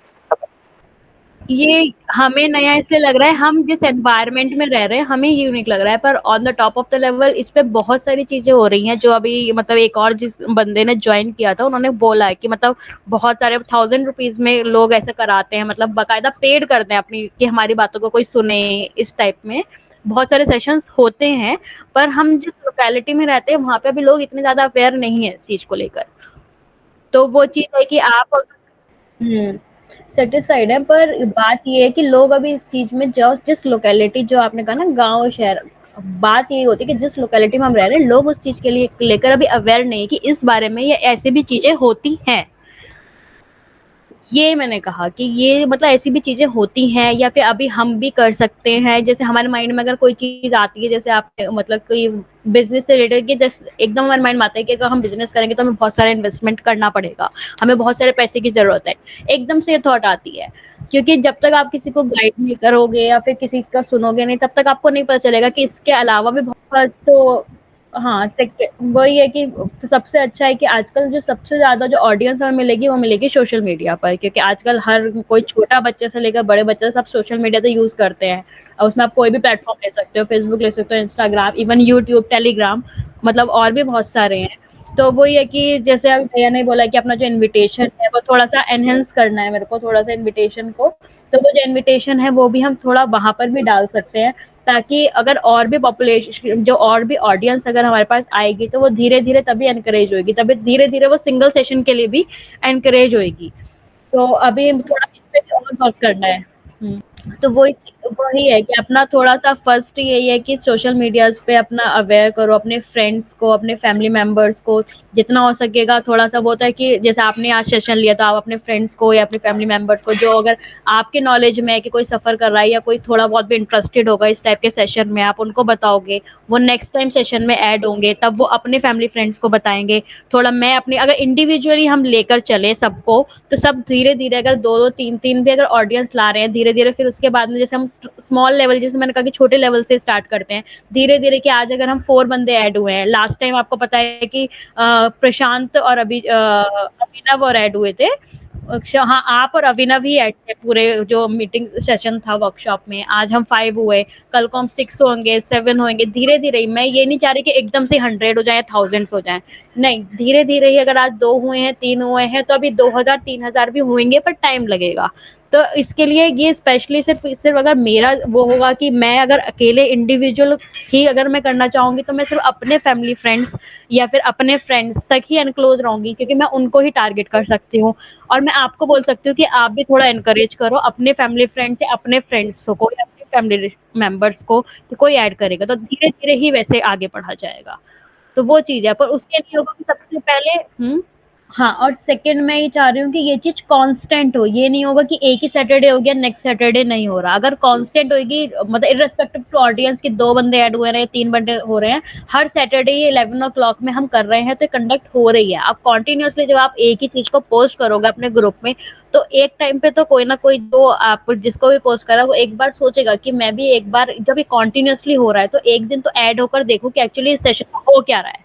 ये हमें नया इसलिए लग रहा है, हम जिस एनवायरनमेंट में रह रहे हैं हमें यूनिक लग रहा है, पर on the top of the level इस पे बहुत सारी चीजें हो रही हैं। जो अभी मतलब एक और जिस बंदे ने ज्वाइन किया था उन्होंने बोला है कि मतलब बहुत सारे 1000 रुपीज में लोग ऐसे कराते हैं, मतलब बाकायदा पेड करते हैं अपनी कि हमारी बातों को कोई सुने, इस टाइप में बहुत सारे सेशंस होते हैं। पर हम जिस लोकेलिटी में रहते हैं वहां पे अभी लोग इतने ज्यादा अवेयर नहीं है इस चीज को लेकर। तो वो चीज है कि आप सेटिस्फाइड है, पर बात ये है कि लोग अभी इस चीज में जो जिस लोकेलिटी जो आपने कहा ना गांव शहर, बात यही होती है कि जिस लोकेलिटी में हम रह रहे हैं लोग उस चीज के लिए लेकर अभी अवेयर नहीं है कि इस बारे में ये ऐसी भी चीजें होती हैं। ये मैंने कहा कि ये मतलब ऐसी भी चीजें होती हैं या फिर अभी हम भी कर सकते हैं। जैसे हमारे माइंड में अगर कोई चीज आती है, जैसे आप मतलब कोई बिजनेस से रिलेटेड, कि जैसे एकदम हमारे माइंड में आता है कि अगर हम बिजनेस करेंगे तो हमें बहुत सारा इन्वेस्टमेंट करना पड़ेगा, हमें बहुत सारे पैसे की जरूरत है, एकदम से ये थॉट आती है। क्योंकि जब तक आप किसी को गाइड नहीं करोगे या फिर किसी का सुनोगे नहीं, तब तक आपको नहीं पता चलेगा कि इसके अलावा भी बहुत तो हाँ, वही है कि सबसे अच्छा है कि आजकल जो सबसे ज्यादा जो ऑडियंस हमें मिलेगी वो मिलेगी सोशल मीडिया पर, क्योंकि आजकल हर कोई छोटा बच्चे से लेकर बड़े बच्चे सब सोशल मीडिया तो यूज करते हैं। और उसमें आप कोई भी प्लेटफॉर्म ले सकते हो, फेसबुक ले सकते हो, इंस्टाग्राम, इवन यूट्यूब, टेलीग्राम, मतलब और भी बहुत सारे हैं। तो वही है कि जैसे अभी भैया ने बोला कि अपना जो इनविटेशन है वो थोड़ा सा एनहेंस करना है मेरे को, थोड़ा सा इनविटेशन को, तो वो जो इनविटेशन है वो भी हम थोड़ा वहां पर भी डाल सकते हैं, ताकि अगर और भी पॉपुलेशन जो और भी ऑडियंस अगर हमारे पास आएगी तो वो धीरे धीरे तभी एनकरेज होगी, तभी धीरे धीरे वो सिंगल सेशन के लिए भी एनकरेज होगी। तो अभी थोड़ा इस पे और वर्क करना है। तो वही है कि अपना थोड़ा-सा फर्स्ट यही है कि सोशल मीडियाज़ पे अपना अवेयर करो अपने फ्रेंड्स को, अपने फैमिली मेंबर्स को, जितना हो सकेगा थोड़ा-सा। वो होता है कि जैसे आपने आज सेशन लिया तो आप अपने फ्रेंड्स को या अपने फैमिली मेंबर्स को, जो अगर आपके नॉलेज में है कि कोई सफ़र कर रहा है या कोई थोड़ा बहुत भी इंटरेस्टेड होगा इस टाइप के सेशन में, आप उनको बताओगे, वो नेक्स्ट टाइम सेशन में ऐड होंगे, तब वो अपने फैमिली फ्रेंड्स को बताएँगे। थोड़ा मैं अपनी अगर इंडिविजुअली हम लेकर चले सबको, तो सब धीरे-धीरे अगर 2-2 3-3 भी अगर ऑडियंस ला रहे हैं धीरे-धीरे, फिर उसके बाद में जैसे हम स्मॉल लेवल, जैसे मैंने कहा कि छोटे लेवल से स्टार्ट करते हैं धीरे-धीरे, कि आज अगर हम 4 बंदे ऐड हुए हैं, लास्ट टाइम आपको पता है कि प्रशांत और अभिनव और ऐड हुए थे। अच्छा हाँ, आप और अभिनव ही ऐड थे पूरे जो मीटिंग सेशन था वर्कशॉप में। आज हम 5 हुए, कल को हम 6 होंगे, 7 होंगे, धीरे-धीरे ही। मैं ये नहीं चाह रही कि एकदम से 100 हो जाए, थाउज़ेंड्स हो जाएँ, नहीं, धीरे-धीरे ही। अगर आज 2 हुए हैं, 3 हुए हैं, तो अभी 2000 3000 भी होंगे, पर टाइम लगेगा। तो इसके लिए ये स्पेशली सिर्फ अगर मेरा वो होगा कि मैं अगर अकेले इंडिविजुअल ही अगर मैं करना चाहूँगी, तो मैं सिर्फ अपने फैमिली फ्रेंड्स या फिर अपने फ्रेंड्स तक ही एनक्लोज़ रहूँगी, क्योंकि मैं उनको ही टारगेट कर सकती हूँ। और मैं आपको बोल सकती हूँ कि आप भी थोड़ा एनकरेज करो अपने फैमिली फ्रेंड से अपने फ्रेंड्स को या अपने फैमिली मेंबर्स को, तो कोई ऐड करेगा तो धीरे-धीरे ही वैसे आगे बढ़ा जाएगा। तो वो चीज़ है, पर उसके लिए होगा कि सबसे पहले हाँ, और सेकंड मैं ये चाह रही हूँ कि ये चीज़ कांस्टेंट हो, ये नहीं होगा कि एक ही सैटरडे हो गया, नेक्स्ट सैटरडे नहीं हो रहा। अगर कांस्टेंट होएगी, मतलब इर्रेस्पेक्टिव टू ऑडियंस कि 2 बंदे ऐड हुए हैं या 3 बंदे हो रहे हैं, हर सैटरडे ये 11 ओ क्लॉक में हम कर रहे हैं, तो कंडक्ट हो रही है। अब कंटीन्यूअसली जब आप एक ही चीज़ को पोस्ट करोगे अपने ग्रुप में, तो एक टाइम पे तो कोई ना कोई, जो आप जिसको भी पोस्ट करा, वो एक बार सोचेगा कि मैं भी एक बार, जब ये कंटीन्यूअसली हो रहा है, तो एक दिन तो ऐड होकर देखूँ कि एक्चुअली इस सेशन में हो क्या रहा है।